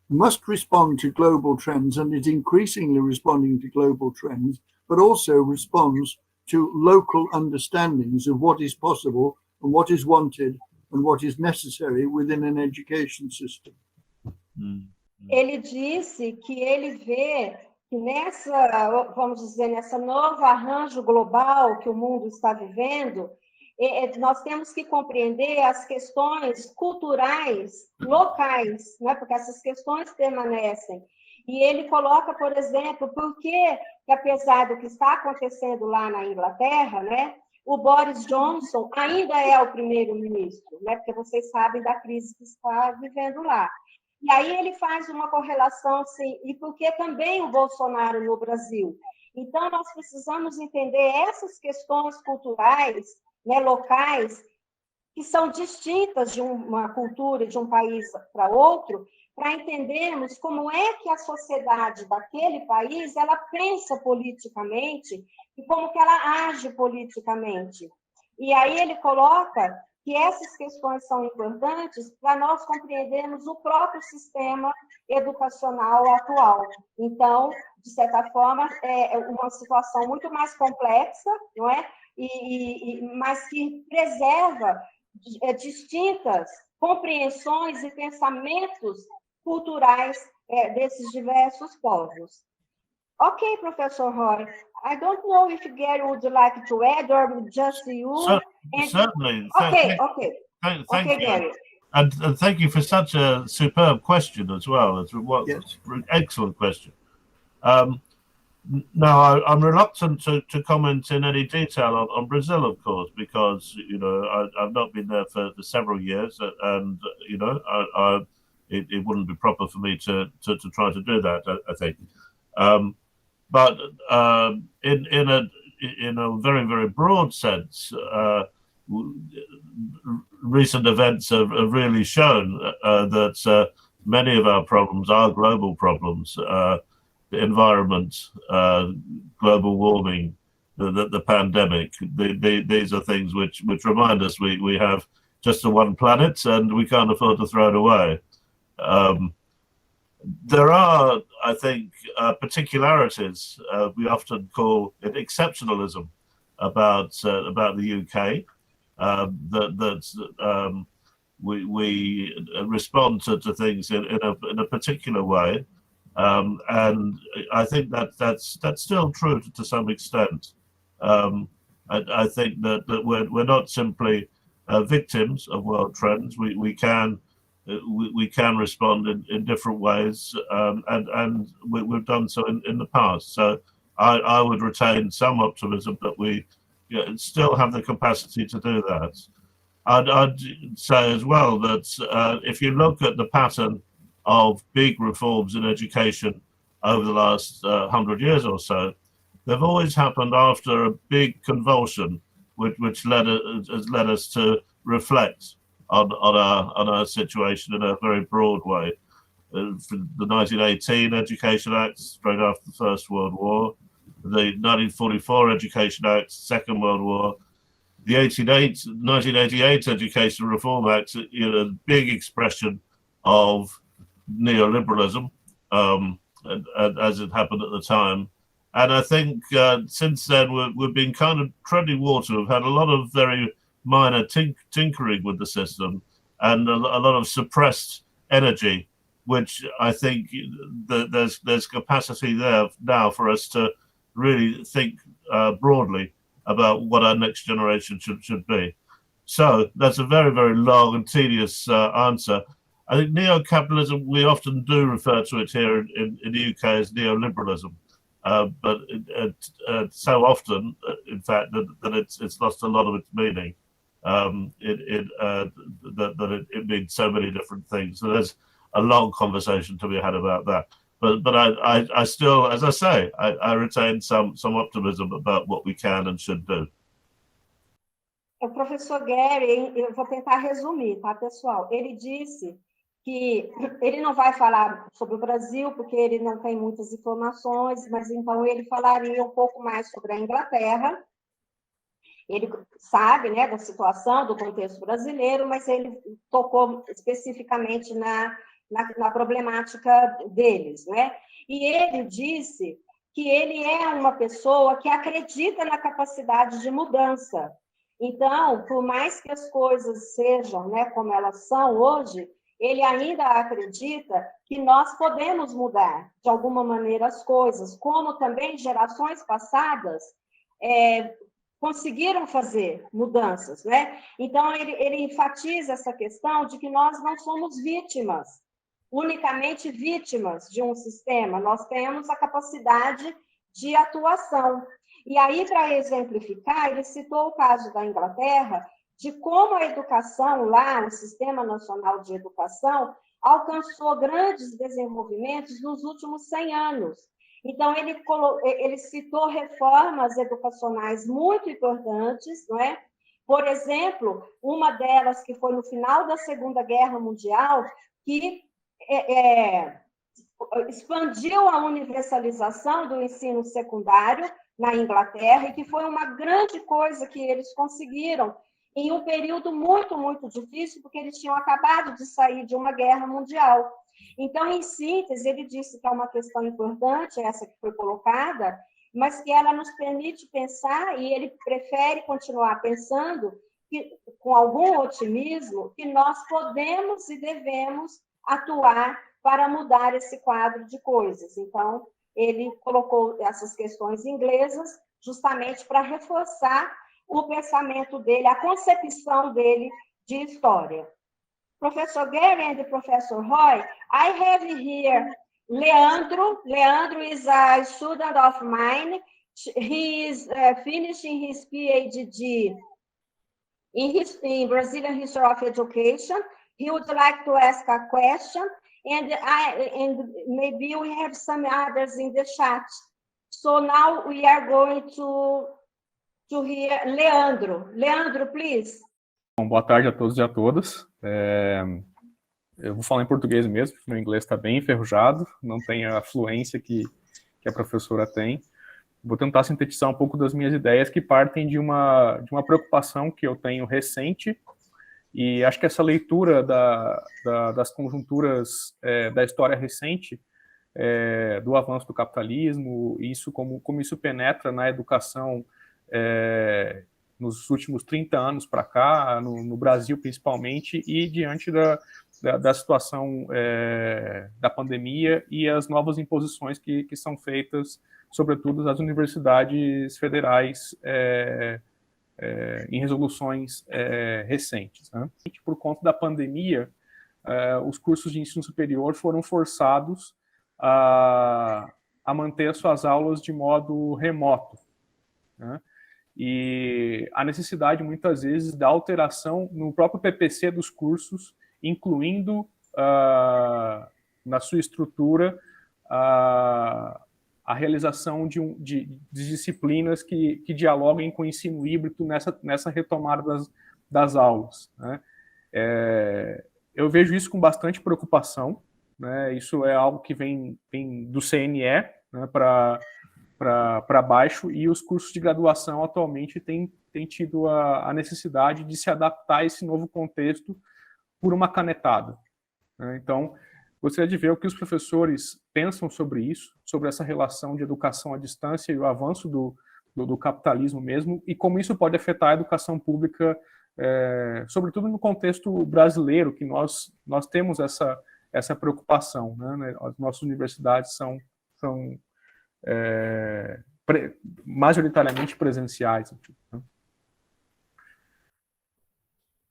must respond to global trends, and is increasingly responding to global trends, but also responds to local understandings of what is possible and what is wanted and what is necessary within an education system. Ele disse que ele vê que nessa novo arranjo global que o mundo está vivendo, nós temos que compreender as questões culturais locais, né? Porque essas questões permanecem. E ele coloca, por exemplo, por que apesar do que está acontecendo lá na Inglaterra, né, o Boris Johnson ainda é o primeiro-ministro, né? Porque vocês sabem da crise que está vivendo lá. E aí ele faz uma correlação, assim, e por que também o Bolsonaro no Brasil? Então, nós precisamos entender essas questões culturais, né, locais, que são distintas de uma cultura, de um país para outro, para entendermos como é que a sociedade daquele país ela pensa politicamente e como que ela age politicamente. E aí ele coloca que essas questões são importantes para nós compreendermos o próprio sistema educacional atual. Então, de certa forma, é uma situação muito mais complexa, não é? Mas que preserva distintas compreensões e pensamentos culturais desses diversos povos. Ok, Professor Roy. I don't know if Gary would like to add or just you. Certainly. Okay. Thank Okay, you. Gary. And thank you for such a superb question as well. It's Yes. an excellent question. Now, I'm reluctant to comment in any detail on Brazil, of course, because, you know, I've not been there for several years, and, you know, it wouldn't be proper for me to try to do that, I think. But in a very, very broad sense, recent events have really shown that many of our problems are global problems. The environment, global warming, the pandemic. These are things which remind us we have just the one planet and we can't afford to throw it away. There are, I think, particularities we often call it exceptionalism about the UK. We respond to things in a particular way, and I think that's still true to some extent. I think that we're not simply victims of world trends. We can respond in different ways, and we've done so in the past. So I would retain some optimism that we still have the capacity to do that. I'd say as well that if you look at the pattern of big reforms in education over the last 100 years or so, they've always happened after a big convulsion, which has led us to reflect on our situation in a very broad way. The 1918 Education Act, straight after the First World War, the 1944 Education Act, Second World War, the 1988 Education Reform Act, a big expression of neoliberalism, as it happened at the time. And I think since then we've been kind of treading water. We've had a lot of very minor tinkering with the system and a lot of suppressed energy, which I think that there's capacity there now for us to really think broadly about what our next generation should be. So that's a very, very long and tedious answer. I think neo-capitalism, we often do refer to it here in the UK as neoliberalism, but so often, in fact, that it's lost a lot of its meaning. It means so many different things. So there's a long conversation to be had about that. But I still, as I say, I retain some optimism about what we can and should do. O professor Gary, eu vou tentar resumir, tá, pessoal? Ele disse que ele não vai falar sobre o Brasil, porque ele não tem muitas informações, mas então ele falaria um pouco mais sobre a Inglaterra. Ele sabe, né, da situação, do contexto brasileiro, mas ele tocou especificamente na problemática deles, né? E ele disse que ele é uma pessoa que acredita na capacidade de mudança. Então, por mais que as coisas sejam, né, como elas são hoje, ele ainda acredita que nós podemos mudar, de alguma maneira, as coisas, como também gerações passadas conseguiram fazer mudanças, né? Então, ele enfatiza essa questão de que nós não somos vítimas, unicamente vítimas de um sistema, nós temos a capacidade de atuação. E aí, para exemplificar, ele citou o caso da Inglaterra, de como a educação lá, o Sistema Nacional de Educação, alcançou grandes desenvolvimentos nos últimos 100 anos. Então, ele citou reformas educacionais muito importantes, não é? Por exemplo, uma delas que foi no final da Segunda Guerra Mundial, que expandiu a universalização do ensino secundário na Inglaterra, e que foi uma grande coisa que eles conseguiram em um período muito, muito difícil, porque eles tinham acabado de sair de uma guerra mundial. Então, em síntese, ele disse que é uma questão importante, essa que foi colocada, mas que ela nos permite pensar, e ele prefere continuar pensando, que, com algum otimismo, que nós podemos e devemos atuar para mudar esse quadro de coisas. Então, ele colocou essas questões inglesas justamente para reforçar o pensamento dele, a concepção dele de história. Professor Gary and Professor Roy, I have here Leandro. Leandro is a student of mine. He is finishing his PhD in Brazilian History of Education. He would like to ask a question, and maybe we have some others in the chat. So now we are going to hear Leandro. Leandro, please. Bom, boa tarde a todos e a todas. Eu vou falar em português mesmo, porque meu inglês está bem enferrujado, não tem a fluência que a professora tem, Vou tentar sintetizar um pouco das minhas ideias que partem de uma preocupação que eu tenho recente, e acho que essa leitura das conjunturas da história recente, do avanço do capitalismo, isso como isso penetra na educação nos últimos 30 anos para cá, no Brasil principalmente, e diante da situação da pandemia e as novas imposições que são feitas, sobretudo das universidades federais, em resoluções recentes, né? Por conta da pandemia, os cursos de ensino superior foram forçados a manter as suas aulas de modo remoto, né? E a necessidade, muitas vezes, da alteração no próprio PPC dos cursos, incluindo na sua estrutura a realização de disciplinas que dialoguem com o ensino híbrido nessa retomada das aulas, né? Eu vejo isso com bastante preocupação, né? Isso é algo que vem do CNE, né, para baixo, e os cursos de graduação atualmente têm tido a necessidade de se adaptar a esse novo contexto por uma canetada, né? Então, gostaria de ver o que os professores pensam sobre isso, sobre essa relação de educação à distância e o avanço do capitalismo mesmo, e como isso pode afetar a educação pública, sobretudo no contexto brasileiro, que nós temos essa preocupação, né? As nossas universidades são majoritariamente presenciais, né?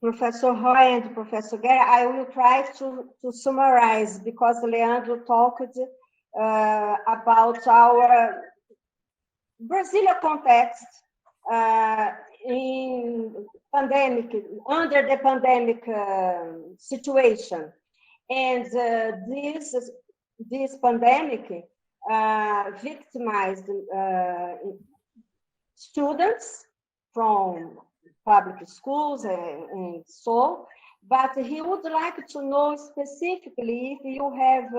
Professor Roy and Professor Gary, I will try to summarize, because Leandro talked about our Brazilian context in pandemic, under the pandemic situation, and this pandemic victimized students from public schools and so, but he would like to know specifically if you have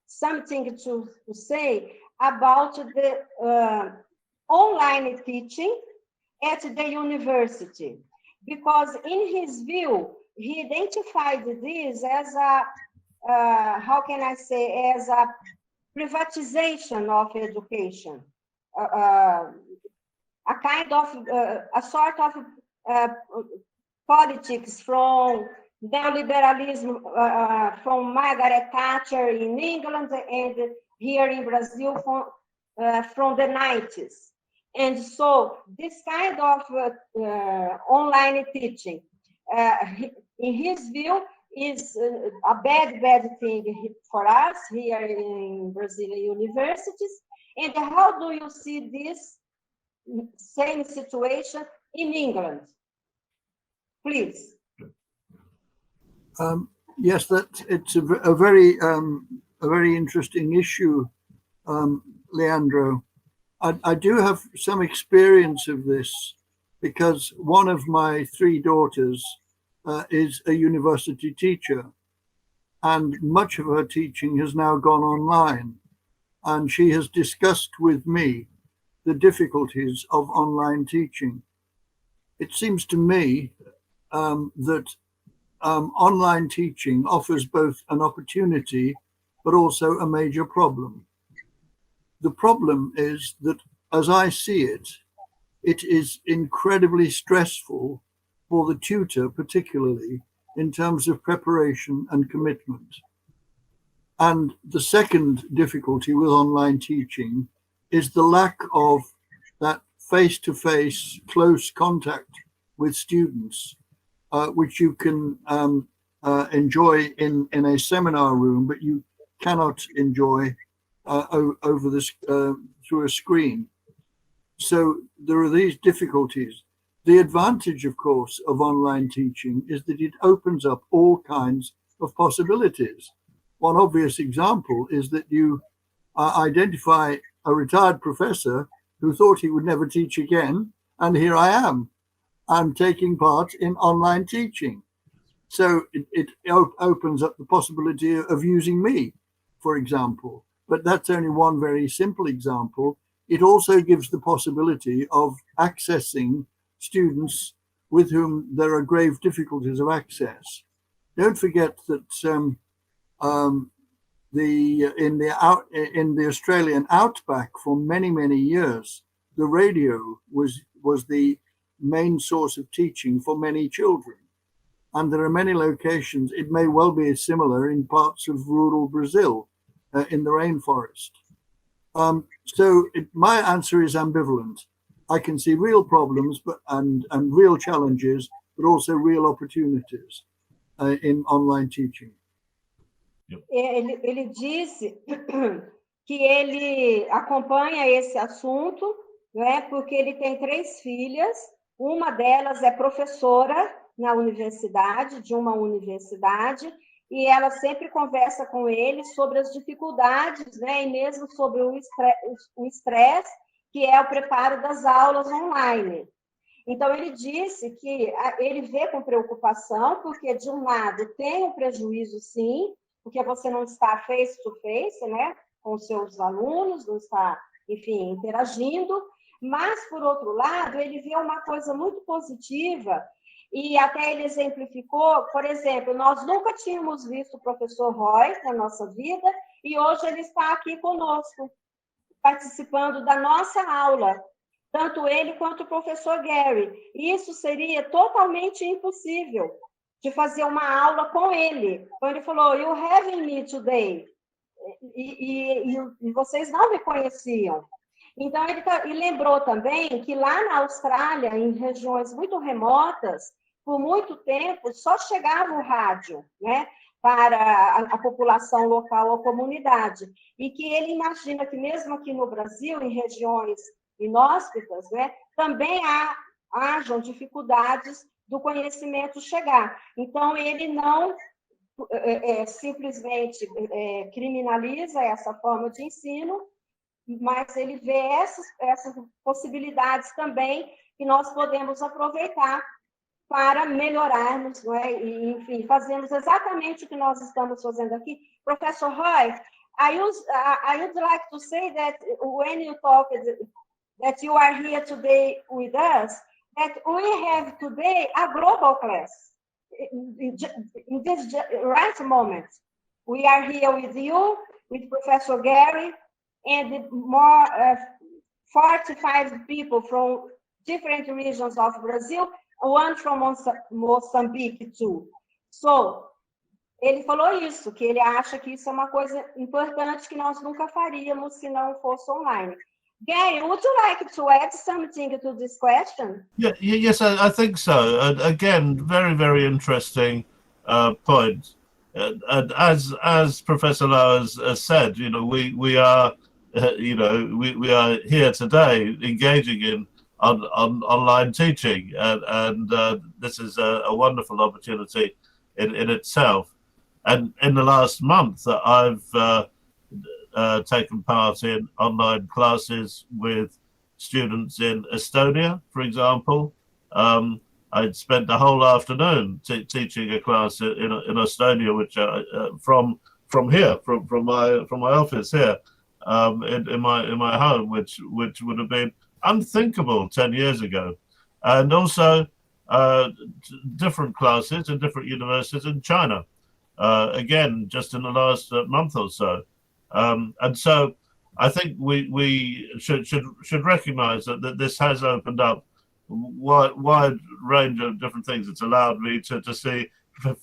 something to say about the online teaching at the university, because in his view, he identified this as a, how can I say, as a privatization of education, a kind of, a sort of politics from neoliberalism, from Margaret Thatcher in England and here in Brazil from the 90s. And so this kind of online teaching, in his view, is a bad thing for us here in Brazilian universities. And how do you see this same situation in England? Please. Yes, it's a very interesting issue, Leandro. I do have some experience of this, because one of my 3 daughters is a university teacher, and much of her teaching has now gone online, and she has discussed with me the difficulties of online teaching. It seems to me that online teaching offers both an opportunity but also a major problem. The problem is that, as I see it, it is incredibly stressful for the tutor, particularly in terms of preparation and commitment. And the second difficulty with online teaching is the lack of that face-to-face close contact with students, which you can enjoy in a seminar room, but you cannot enjoy over this through a screen. So there are these difficulties. The advantage, of course, of online teaching is that it opens up all kinds of possibilities. One obvious example is that you identify a retired professor who thought he would never teach again, and here I am. I'm taking part in online teaching. So it opens up the possibility of using me, for example. But that's only one very simple example. it also gives the possibility of accessing students with whom there are grave difficulties of access. Don't forget that in the Australian outback for many years, the radio was the main source of teaching for many children. And there are many locations, it may well be similar in parts of rural Brazil, in the rainforest. My answer is ambivalent. I can see real problems and real challenges, but also real opportunities in online teaching. Ele disse que ele acompanha esse assunto, né, porque ele tem 3 filhas, uma delas é professora na universidade, de uma universidade, e ela sempre conversa com ele sobre as dificuldades, né, e mesmo sobre o estresse, que é o preparo das aulas online. Então, ele disse que ele vê com preocupação, porque, de um lado, tem um prejuízo, sim, porque você não está face-to-face, né, com os seus alunos, não está, enfim, interagindo, mas, por outro lado, ele vê uma coisa muito positiva, e até ele exemplificou, por exemplo, nós nunca tínhamos visto o professor Roy na nossa vida, e hoje ele está aqui conosco, participando da nossa aula, tanto ele quanto o professor Gary. Isso seria totalmente impossível de fazer uma aula com ele. Então, ele falou, you having me today. E vocês não me conheciam. Então, ele lembrou também que lá na Austrália, em regiões muito remotas, por muito tempo, só chegava o rádio, né, para a população local, a comunidade. E que ele imagina que mesmo aqui no Brasil, em regiões inóspitas, né, também hajam dificuldades do conhecimento chegar. Então, ele não simplesmente criminaliza essa forma de ensino, mas ele vê essas possibilidades também que nós podemos aproveitar para melhorarmos, não é? E, enfim, fazemos exatamente o que nós estamos fazendo aqui. Professor Roy, I would like to say that when you talked that you are here today with us, that we have today a global class. In this right moment, we are here with you, with Professor Gary, and more 45 people from different regions of Brazil, one from Mozambique too. So, ele falou isso, que ele acha que isso é uma coisa importante que nós nunca faríamos se não fosse online. Gary, would you like to add something to this question? Yeah, yes, I think so. Again, very interesting point. And as Professor Lau has said, you know, we are, we are here today engaging in online teaching, and this is a wonderful opportunity in itself. And in the last month, I've taken part in online classes with students in Estonia, for example. I'd spent the whole afternoon teaching a class in Estonia, which from here, from my office here, in my home, which would have been unthinkable 10 years ago. And also different classes in different universities in China, again, just in the last month or so. And so I think we should recognize that this has opened up wide range of different things. It's allowed me to see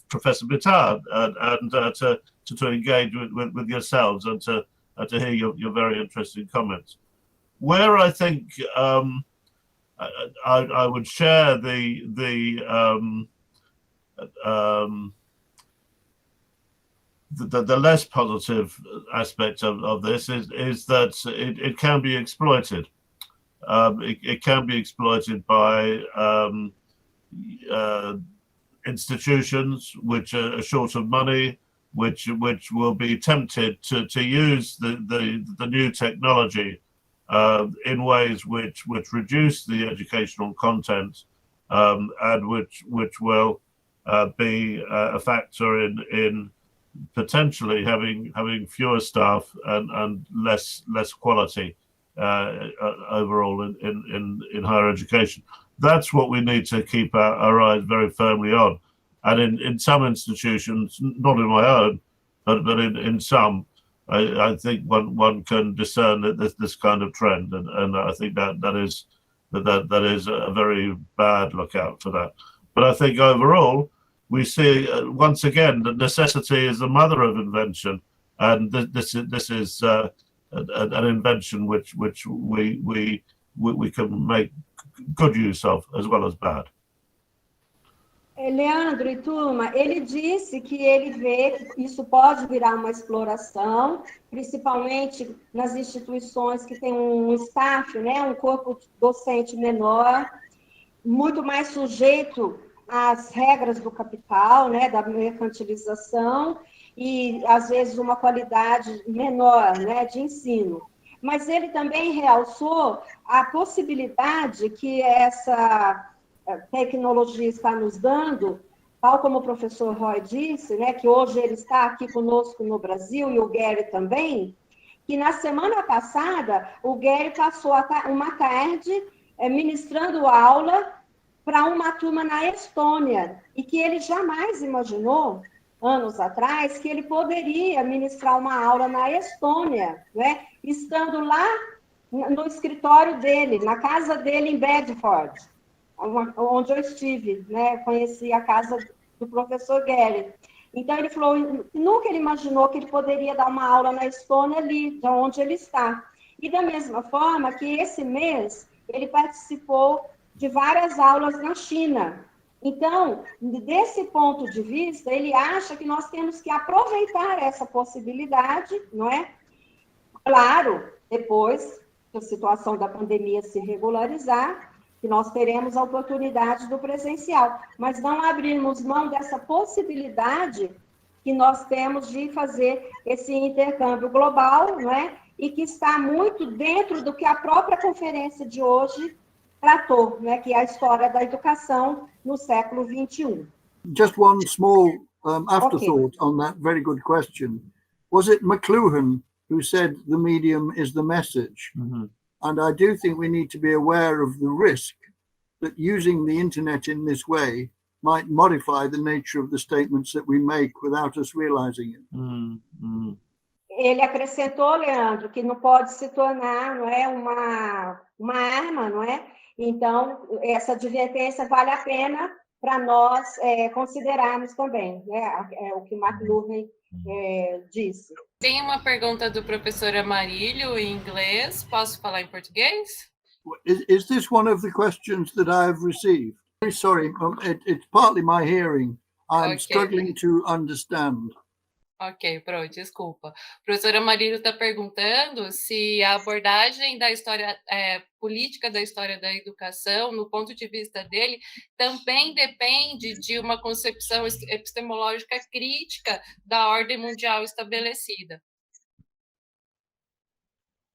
Professor Bittard and to engage with yourselves and to hear your very interesting comments. Where I think I would share the less positive aspect of this is that it can be exploited. It can be exploited by institutions which are short of money, which will be tempted to use the new technology in ways which reduce the educational content, and which will be a factor in potentially having fewer staff and less quality overall in higher education. That's what we need to keep our eyes very firmly on. And in some institutions, not in my own, but in some, I think one can discern that this kind of trend, and I think that is a very bad lookout for that. But I think overall, we see once again that necessity is the mother of invention, and this is an invention which we can make good use of as well as bad. Leandro e turma, ele disse que ele vê que isso pode virar uma exploração, principalmente nas instituições que têm um staff, né, um corpo docente menor, muito mais sujeito às regras do capital, né, da mercantilização, e, às vezes, uma qualidade menor, né, de ensino. Mas ele também realçou a possibilidade que essa tecnologia está nos dando, tal como o professor Roy disse, né, que hoje ele está aqui conosco no Brasil, e o Gary também, que na semana passada o Gary passou uma tarde ministrando aula para uma turma na Estônia, e que ele jamais imaginou, anos atrás, que ele poderia ministrar uma aula na Estônia, né, estando lá no escritório dele, na casa dele em Bedford, onde eu estive, né, conheci a casa do professor Gary. Então, ele falou, nunca ele imaginou que ele poderia dar uma aula na Estônia ali, de onde ele está. E da mesma forma que esse mês, ele participou de várias aulas na China. Então, desse ponto de vista, ele acha que nós temos que aproveitar essa possibilidade, não é? Claro, depois que a situação da pandemia se regularizar, que nós teremos a oportunidade do presencial, mas não abrirmos mão dessa possibilidade que nós temos de fazer esse intercâmbio global, não é? E que está muito dentro do que a própria conferência de hoje tratou, né? Que é a história da educação no século XXI. Just one small afterthought on that very good question. Was it McLuhan who said the medium is the message? Mm-hmm. And I do think we need to be aware of the risk that using the internet in this way might modify the nature of the statements that we make without us realizing it. Mm-hmm. Ele acrescentou, Leandro, que não pode se tornar, não é, uma arma, não é? Então, essa advertência vale a pena para nós considerarmos também, né? É o que McLuhan disse. Tem uma pergunta do professor Amarílio em inglês. Posso falar em português? Is this one of the questions that I've received? Very sorry, it's partly my hearing. I'm struggling to understand. Ok, pronto, desculpa. O professor Amarílio está perguntando se a abordagem da história política da história da educação, no ponto de vista dele, também depende de uma concepção epistemológica crítica da ordem mundial estabelecida.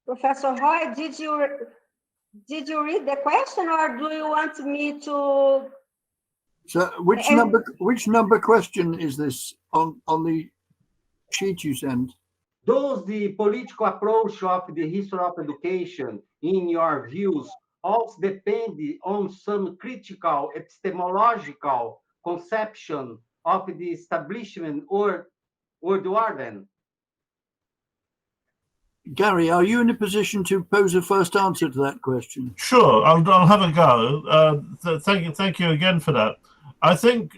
Professor Roy, did you read the question, or do you want me to? So, which number question is this on the sheet you sent? Does the political approach of the history of education, in your views, also depend on some critical epistemological conception of the establishment or the order? Gary, are you in a position to pose a first answer to that question? Sure, I'll have a go. Thank you again for that. I think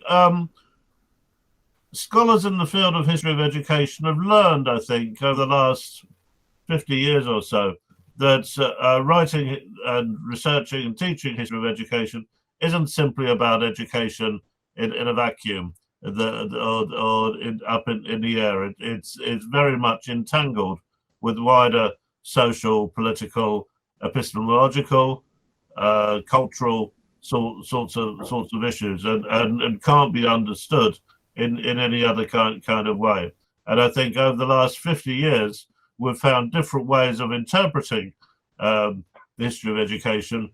scholars in the field of history of education have learned, I think, over the last 50 years or so, that writing and researching and teaching history of education isn't simply about education in a vacuum or up in the air. It's very much entangled with wider social, political, epistemological, cultural sorts of issues, and can't be understood in any other kind of way. And I think over the last 50 years, we've found different ways of interpreting the history of education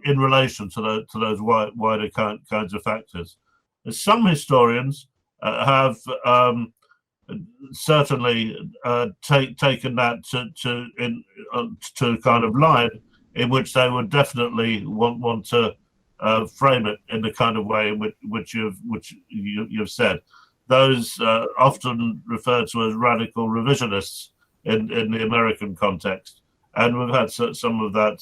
in relation to those wider kinds of factors. Some historians have certainly taken that to kind of line in which they would definitely want to frame it in the kind of way in which you've said. Those often referred to as radical revisionists in the American context, and we've had some of that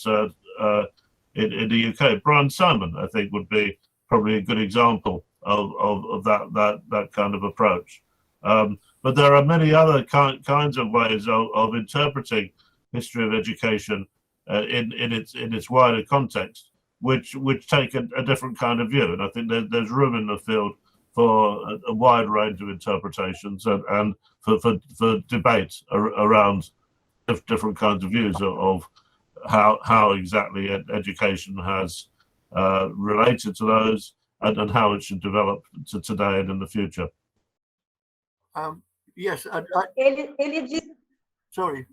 in the UK. Brian Simon, I think, would be probably a good example of that kind of approach. But there are many other kinds of ways of interpreting history of education in its wider context, which take a different kind of view. And I think there's room in the field for a wide range of interpretations and for debate around different kinds of views of how exactly education has related to those and how it should develop to today and in the future. Yes, Ele disse... sorry.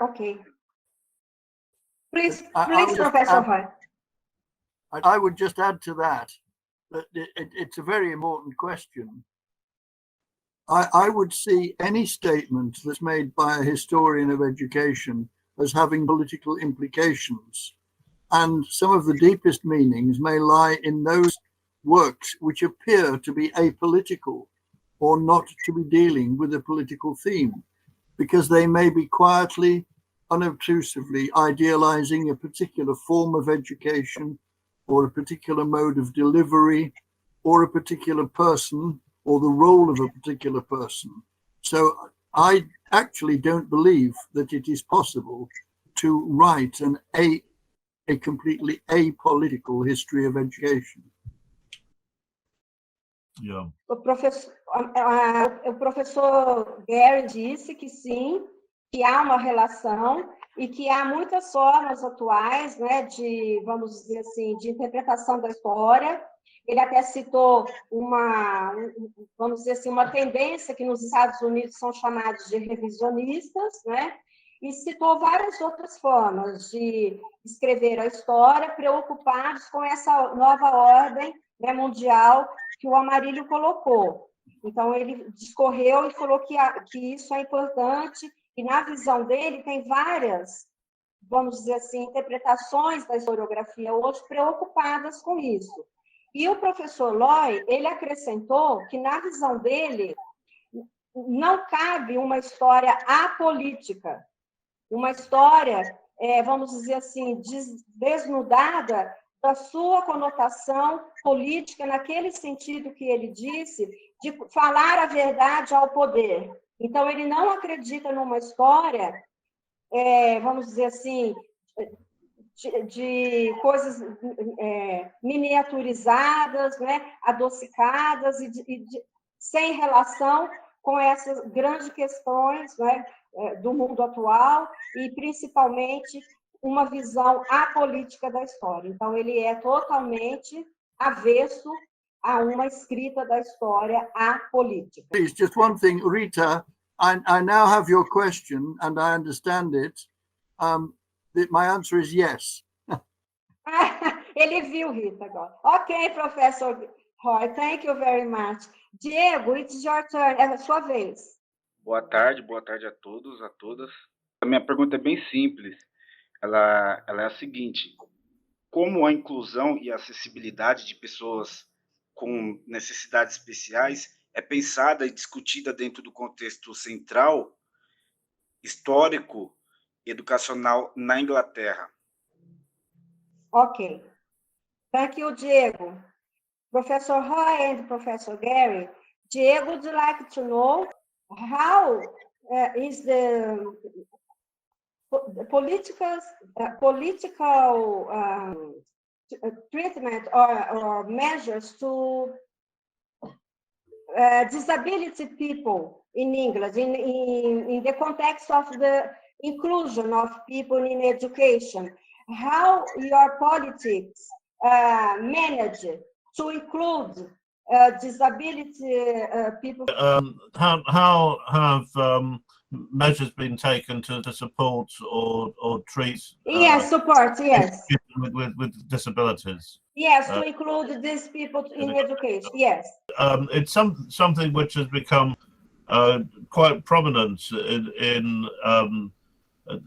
Okay. Please, I Professor Roy. I would just add to that it's a very important question. I would see any statement that's made by a historian of education as having political implications. And some of the deepest meanings may lie in those works which appear to be apolitical or not to be dealing with a political theme, because they may be quietly, unobtrusively idealizing a particular form of education or a particular mode of delivery or a particular person or the role of a particular person. So I actually don't believe that it is possible to write a completely apolitical history of education. Yeah. O professor Gary disse que sim, que há uma relação e que há muitas formas atuais, né, de, vamos dizer assim, de interpretação da história. Ele até citou vamos dizer assim, uma tendência que nos Estados Unidos são chamados de revisionistas, né? E citou várias outras formas de escrever a história, preocupados com essa nova ordem, né, mundial que o Amarillo colocou. Então, ele discorreu e falou que isso é importante, e na visão dele tem várias, vamos dizer assim, interpretações da historiografia hoje preocupadas com isso. E o professor Loy, ele acrescentou que, na visão dele, não cabe uma história apolítica, uma história, vamos dizer assim, desnudada da sua conotação política, naquele sentido que ele disse, de falar a verdade ao poder. Então, ele não acredita numa história, vamos dizer assim, de coisas miniaturizadas, né, adocicadas e sem relação com essas grandes questões, né, do mundo atual e, principalmente, uma visão apolítica da história. Então, ele é totalmente avesso a uma escrita da história apolítica. Please, just one thing, Rita, I now have your question and I understand it. My answer is yes. Ele viu, Rita, agora. Ok, Professor Roy, thank you very much. Diego, it's your turn, é a sua vez. Boa tarde a todos, a todas. A minha pergunta é bem simples. Ela é a seguinte: como a inclusão e a acessibilidade de pessoas com necessidades especiais é pensada e discutida dentro do contexto central, histórico, educacional na Inglaterra? Ok. Thank you, Diego. Professor Roy and Professor Gary, Diego would like to know how is the political treatment or measures to disability people in England, in the context of the inclusion of people in education. How your politics manage to include disability people? How have measures been taken to support or treat? Yes, support. Yes. With disabilities. Yes, to include these people in education. Yes. It's something which has become quite prominent in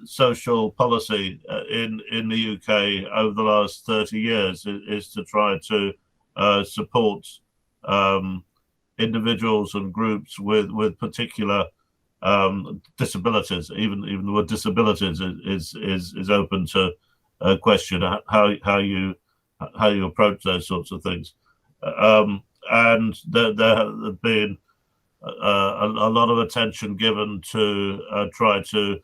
social policy in the UK over the last 30 years is to try to support individuals and groups with particular disabilities. Even the word disabilities is open to question how you approach those sorts of things. And there have been a lot of attention given to try to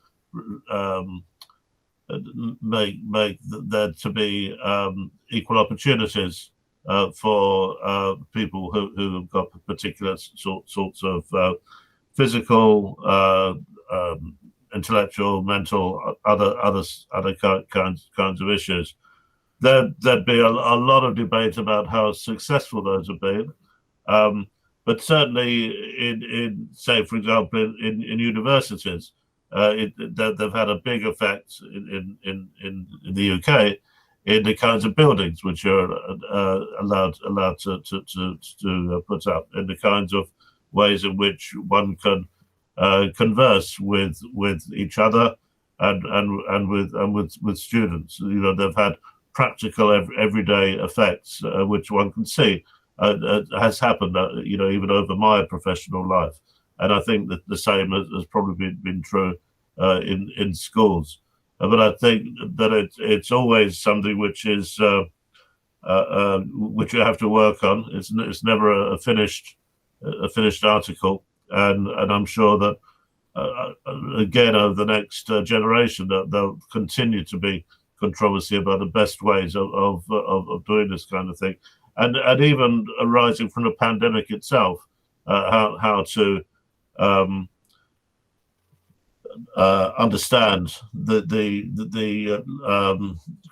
make there to be equal opportunities for people who have got particular sorts of physical, intellectual, mental, other kinds of issues. There'd be a lot of debate about how successful those have been, but certainly in say, for example, in universities, they've had a big effect in the UK in the kinds of buildings which are allowed to put up, in the kinds of ways in which one can converse with each other and with students. You know, they've had practical everyday effects which one can see has happened, you know, even over my professional life. And I think that the same has probably been true in schools. But I think that it's always something which is which you have to work on. It's never a finished article, and I'm sure that again over the next generation that there'll continue to be controversy about the best ways of doing this kind of thing, and even arising from the pandemic itself, how to understand the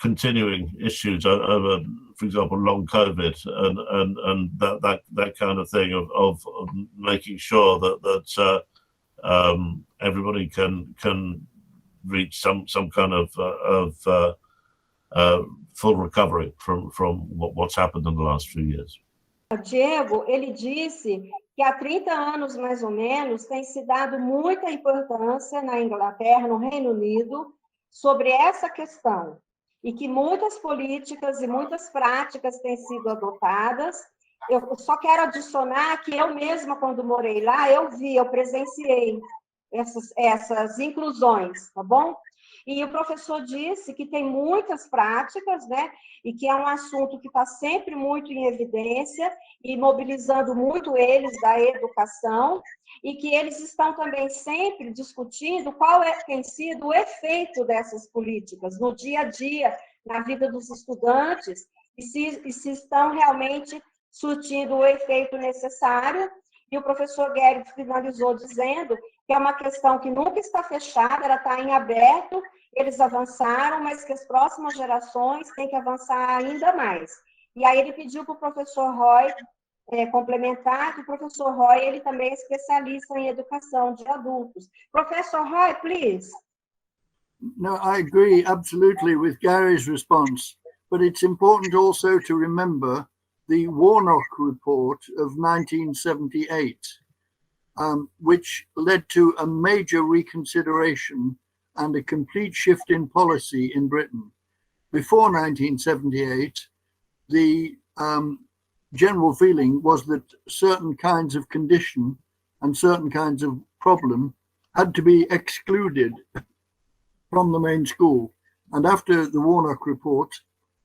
continuing issues over, for example, long COVID and that kind of thing of making sure that everybody can reach some kind of full recovery from what's happened in the last few years. Diego, ele disse que há 30 anos, mais ou menos, tem se dado muita importância na Inglaterra, no Reino Unido, sobre essa questão, e que muitas políticas e muitas práticas têm sido adotadas. Eu só quero adicionar que eu mesma, quando morei lá, eu presenciei essas inclusões, tá bom? E o professor disse que tem muitas práticas, né? E que é um assunto que está sempre muito em evidência e mobilizando muito eles da educação, e que eles estão também sempre discutindo qual tem sido o efeito dessas políticas no dia a dia, na vida dos estudantes, e se estão realmente surtindo o efeito necessário. E o professor Gary finalizou dizendo que é uma questão que nunca está fechada, ela está em aberto, eles avançaram, mas que as próximas gerações têm que avançar ainda mais. E aí ele pediu para o professor Roy complementar, que o professor Roy ele também é especialista em educação de adultos. Professor Roy, please. No, I agree absolutely with Gary's response, but it's important also to remember the Warnock report of 1978, which led to a major reconsideration and a complete shift in policy in Britain. Before 1978, the general feeling was that certain kinds of condition and certain kinds of problem had to be excluded from the main school. And after the Warnock report,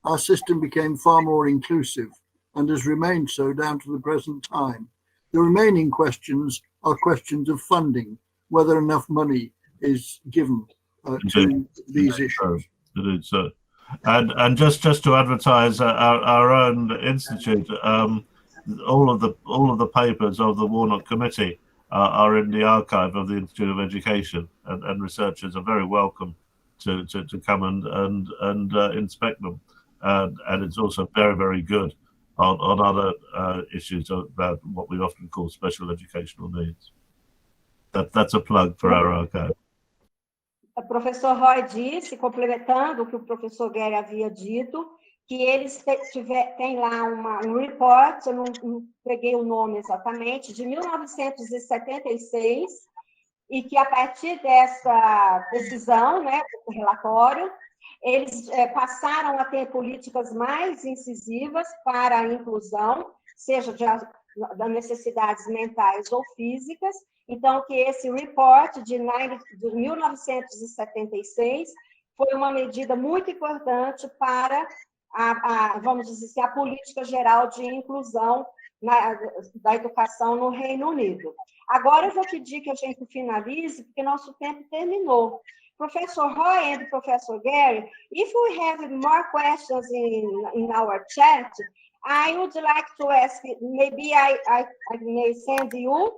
our system became far more inclusive and has remained so down to the present time. The remaining questions are questions of funding, whether enough money is given to these issues. Indeed, so. And just to advertise our own institute, all of the papers of the Warnock Committee are in the archive of the Institute of Education, and researchers are very welcome to come and inspect them. And it's also very, very good on other issues about what we often call special educational needs. That's a plug for our archive. O professor Roy disse, complementando o que o professor Gary havia dito, que eles têm lá um report, eu não peguei o nome exatamente, de 1976, e que a partir dessa decisão, né, do relatório, eles passaram a ter políticas mais incisivas para a inclusão, seja das necessidades mentais ou físicas. Então, que esse report de 1976 foi uma medida muito importante para vamos dizer assim, a política geral de inclusão da educação no Reino Unido. Agora, eu vou pedir que a gente finalize, porque nosso tempo terminou. Professor Roy and Professor Gary, if we have more questions in our chat, I would like to ask, maybe I may send you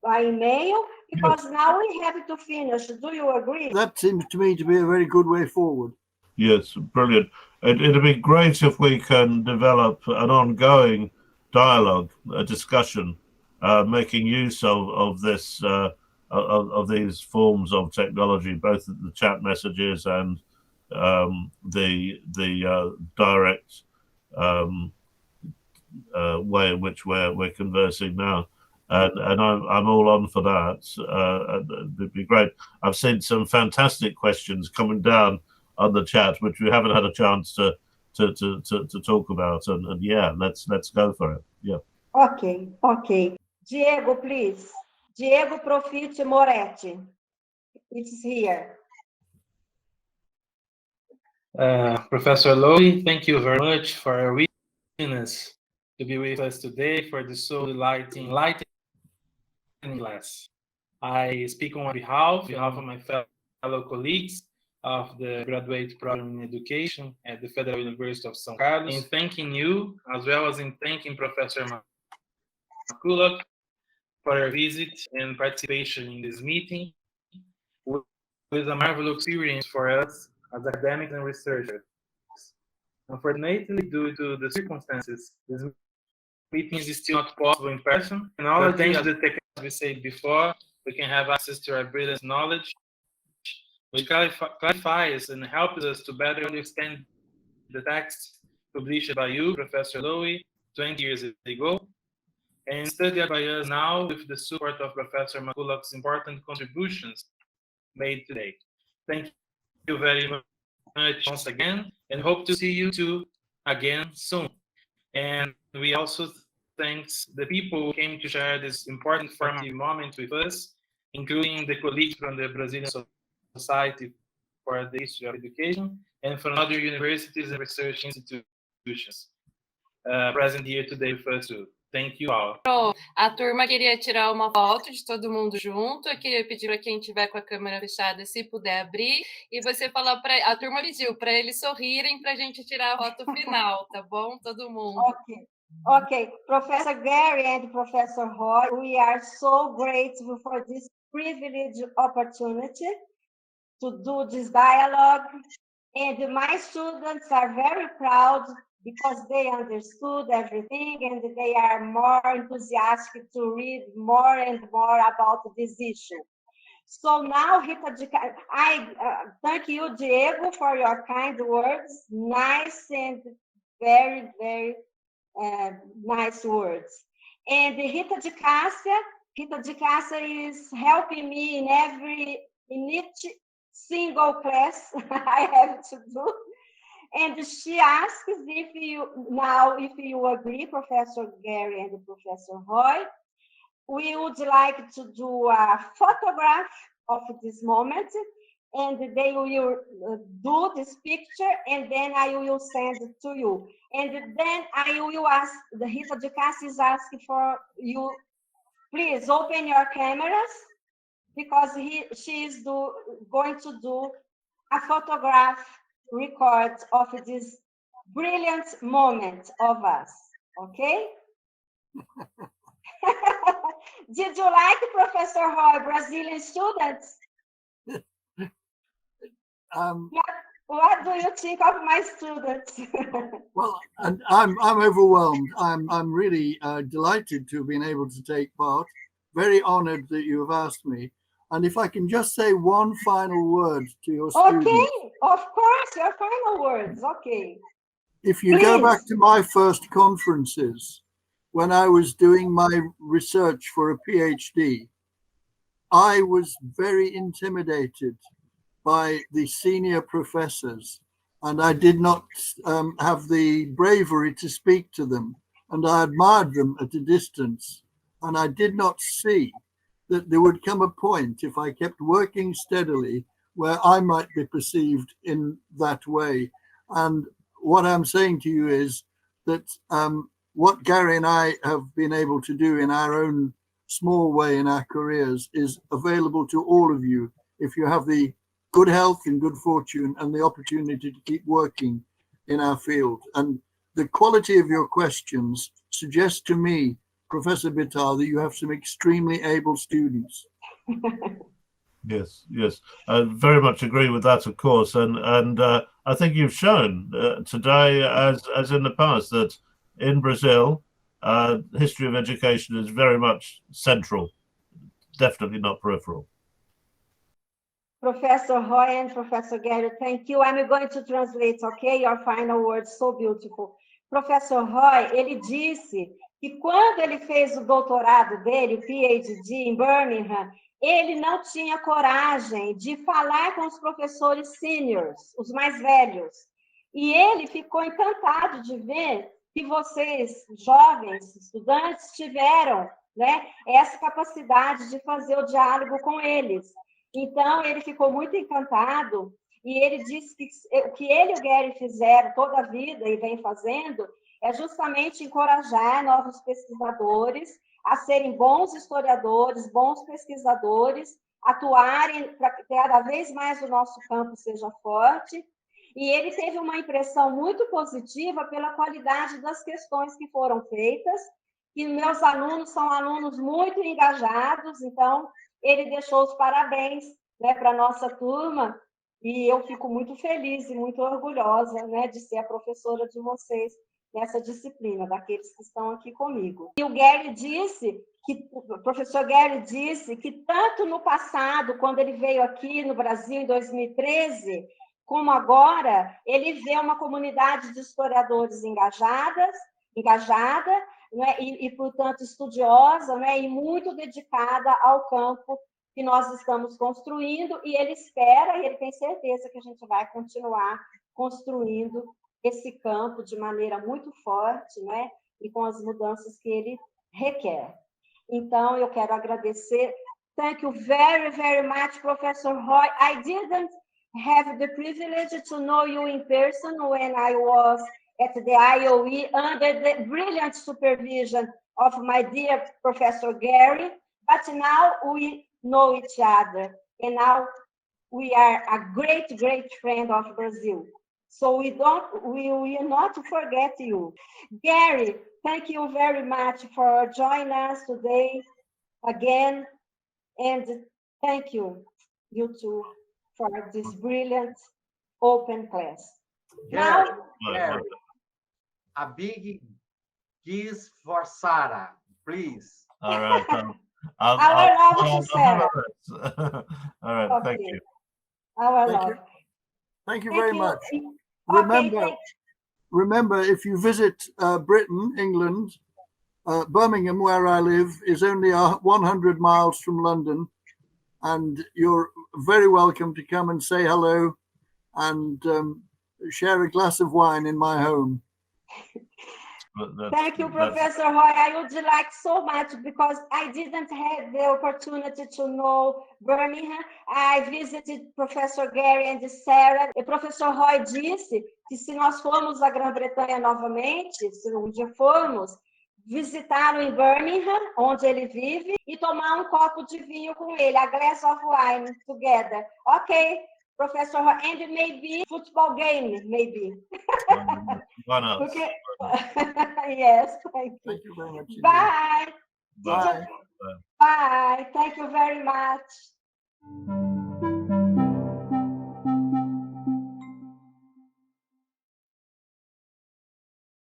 by email, because now we have to finish. Do you agree? That seems to me to be a very good way forward. Yes, brilliant. It'd be great if we can develop an ongoing dialogue, a discussion, making use of this of these forms of technology, both the chat messages and the direct way in which we're conversing now. And I'm all on for that. It'd be great. I've seen some fantastic questions coming down on the chat, which we haven't had a chance to talk about. And yeah, let's go for it. Yeah. Okay. Diego, please. Diego Profiti Moretti. It's here. Professor Lowy, thank you very much for your willingness to be with us today for this so enlightening class. I speak on behalf of my fellow colleagues of the graduate program in education at the Federal University of São Carlos, in thanking you, as well as in thanking Professor McCulloch for your visit and participation in this meeting. It was a marvelous experience for us as academics and researchers. Unfortunately, due to the circumstances, this meeting is still not possible in person, and all the things that we said before, we can have access to our brilliant knowledge, which clarifies and helps us to better understand the text published by you, Professor Lowy, 20 years ago, and studied by us now with the support of Professor McCulloch's important contributions made today. Thank you very much once again, and hope to see you two again soon. And we also thank the people who came to share this important formative moment with us, including the colleagues from the Brazilian Society for the History of Education and from other universities and research institutions present here today with us too. Thank you all. A turma queria tirar uma foto de todo mundo junto. Eu queria pedir para quem tiver com a câmera fechada, se puder abrir, e você falar para a turma pediu para eles sorrirem para a gente tirar a foto final, tá bom? Todo mundo. Okay. Professor Gary and Professor Roy, we are so grateful for this privileged opportunity to do this dialogue, and my students are very proud because they understood everything and they are more enthusiastic to read more and more about this issue. So now, Rita de Cássia, I thank you, Diego, for your kind words, nice and very, very nice words. And Rita de Cássia is helping me in each single class I have to do. And she asks if you agree, Professor Gary and Professor Roy, we would like to do a photograph of this moment, and they will do this picture, and then I will send it to you. And then I will ask, the Rita de Cássia is asking for you, please open your cameras, because she is going to do a photograph record of this brilliant moment of us, okay? Did you like Professor Roy, Brazilian students? What do you think of my students? Well, and I'm overwhelmed. I'm really delighted to have been able to take part. Very honoured that you have asked me. And if I can just say one final word to your students. Okay, of course, your final words. Okay. If you go back to my first conferences, when I was doing my research for a PhD, I was very intimidated by the senior professors, and I did not have the bravery to speak to them, and I admired them at a distance, and I did not see that there would come a point, if I kept working steadily, where I might be perceived in that way. And what I'm saying to you is that what Gary and I have been able to do in our own small way in our careers is available to all of you if you have the good health and good fortune and the opportunity to keep working in our field. And the quality of your questions suggests to me, Professor Bitar, that you have some extremely able students. Yes, yes, I very much agree with that, of course, and I think you've shown today, as in the past, that in Brazil, history of education is very much central, definitely not peripheral. Professor Roy and Professor Gary, thank you. I'm going to translate, okay? Your final words, so beautiful. Professor Roy, ele disse que quando ele fez o doutorado dele, o PhD em Birmingham, ele não tinha coragem de falar com os professores seniors, os mais velhos. E ele ficou encantado de ver que vocês, jovens, estudantes, tiveram, né, essa capacidade de fazer o diálogo com eles. Então, ele ficou muito encantado e ele disse que o que ele e o Gary fizeram toda a vida e vem fazendo é justamente encorajar novos pesquisadores a serem bons historiadores, bons pesquisadores, atuarem para que cada vez mais o nosso campo seja forte. E ele teve uma impressão muito positiva pela qualidade das questões que foram feitas, e meus alunos são alunos muito engajados, então ele deixou os parabéns, né, para a nossa turma, e eu fico muito feliz e muito orgulhosa, né, de ser a professora de vocês nessa disciplina, daqueles que estão aqui comigo. E o Gary disse, o professor Gary disse que tanto no passado, quando ele veio aqui no Brasil em 2013, como agora, ele vê uma comunidade de historiadores engajada, né, e, portanto, estudiosa, né, e muito dedicada ao campo que nós estamos construindo, e ele espera, e ele tem certeza que a gente vai continuar construindo esse campo de maneira muito forte, né, e com as mudanças que ele requer. Então, eu quero agradecer. Thank you very, very much, Professor Roy. I didn't have the privilege to know you in person when I was at the IOE under the brilliant supervision of my dear Professor Gary, but now we know each other, and now we are a great, great friend of Brazil. So we will not forget you. Gary, thank you very much for joining us today again, and thank you, you two, for this brilliant open class. Gary, Now, Gary, a big kiss for Sarah, please. All right. our love to Sarah. All right, Okay. thank you. Our Thank love. you. Thank you Thank very you. much. Okay, Remember, if you visit Britain, England, Birmingham, where I live, is only 100 miles from London, and you're very welcome to come and say hello and share a glass of wine in my home. Thank you, Professor Roy. I would like so much, because I didn't have the opportunity to know Birmingham. I visited Professor Gary and Sarah. E Professor Roy disse que se nós formos à Grã-Bretanha novamente, se um dia formos, visitá-lo em Birmingham, onde ele vive, e tomar um copo de vinho com ele, a glass of wine together. Okay, Professor Roy, and maybe football game, maybe. Why not? Okay. Yes, thank you. Thank you very much. indeed. Bye. Bye. Bye. Thank you very much.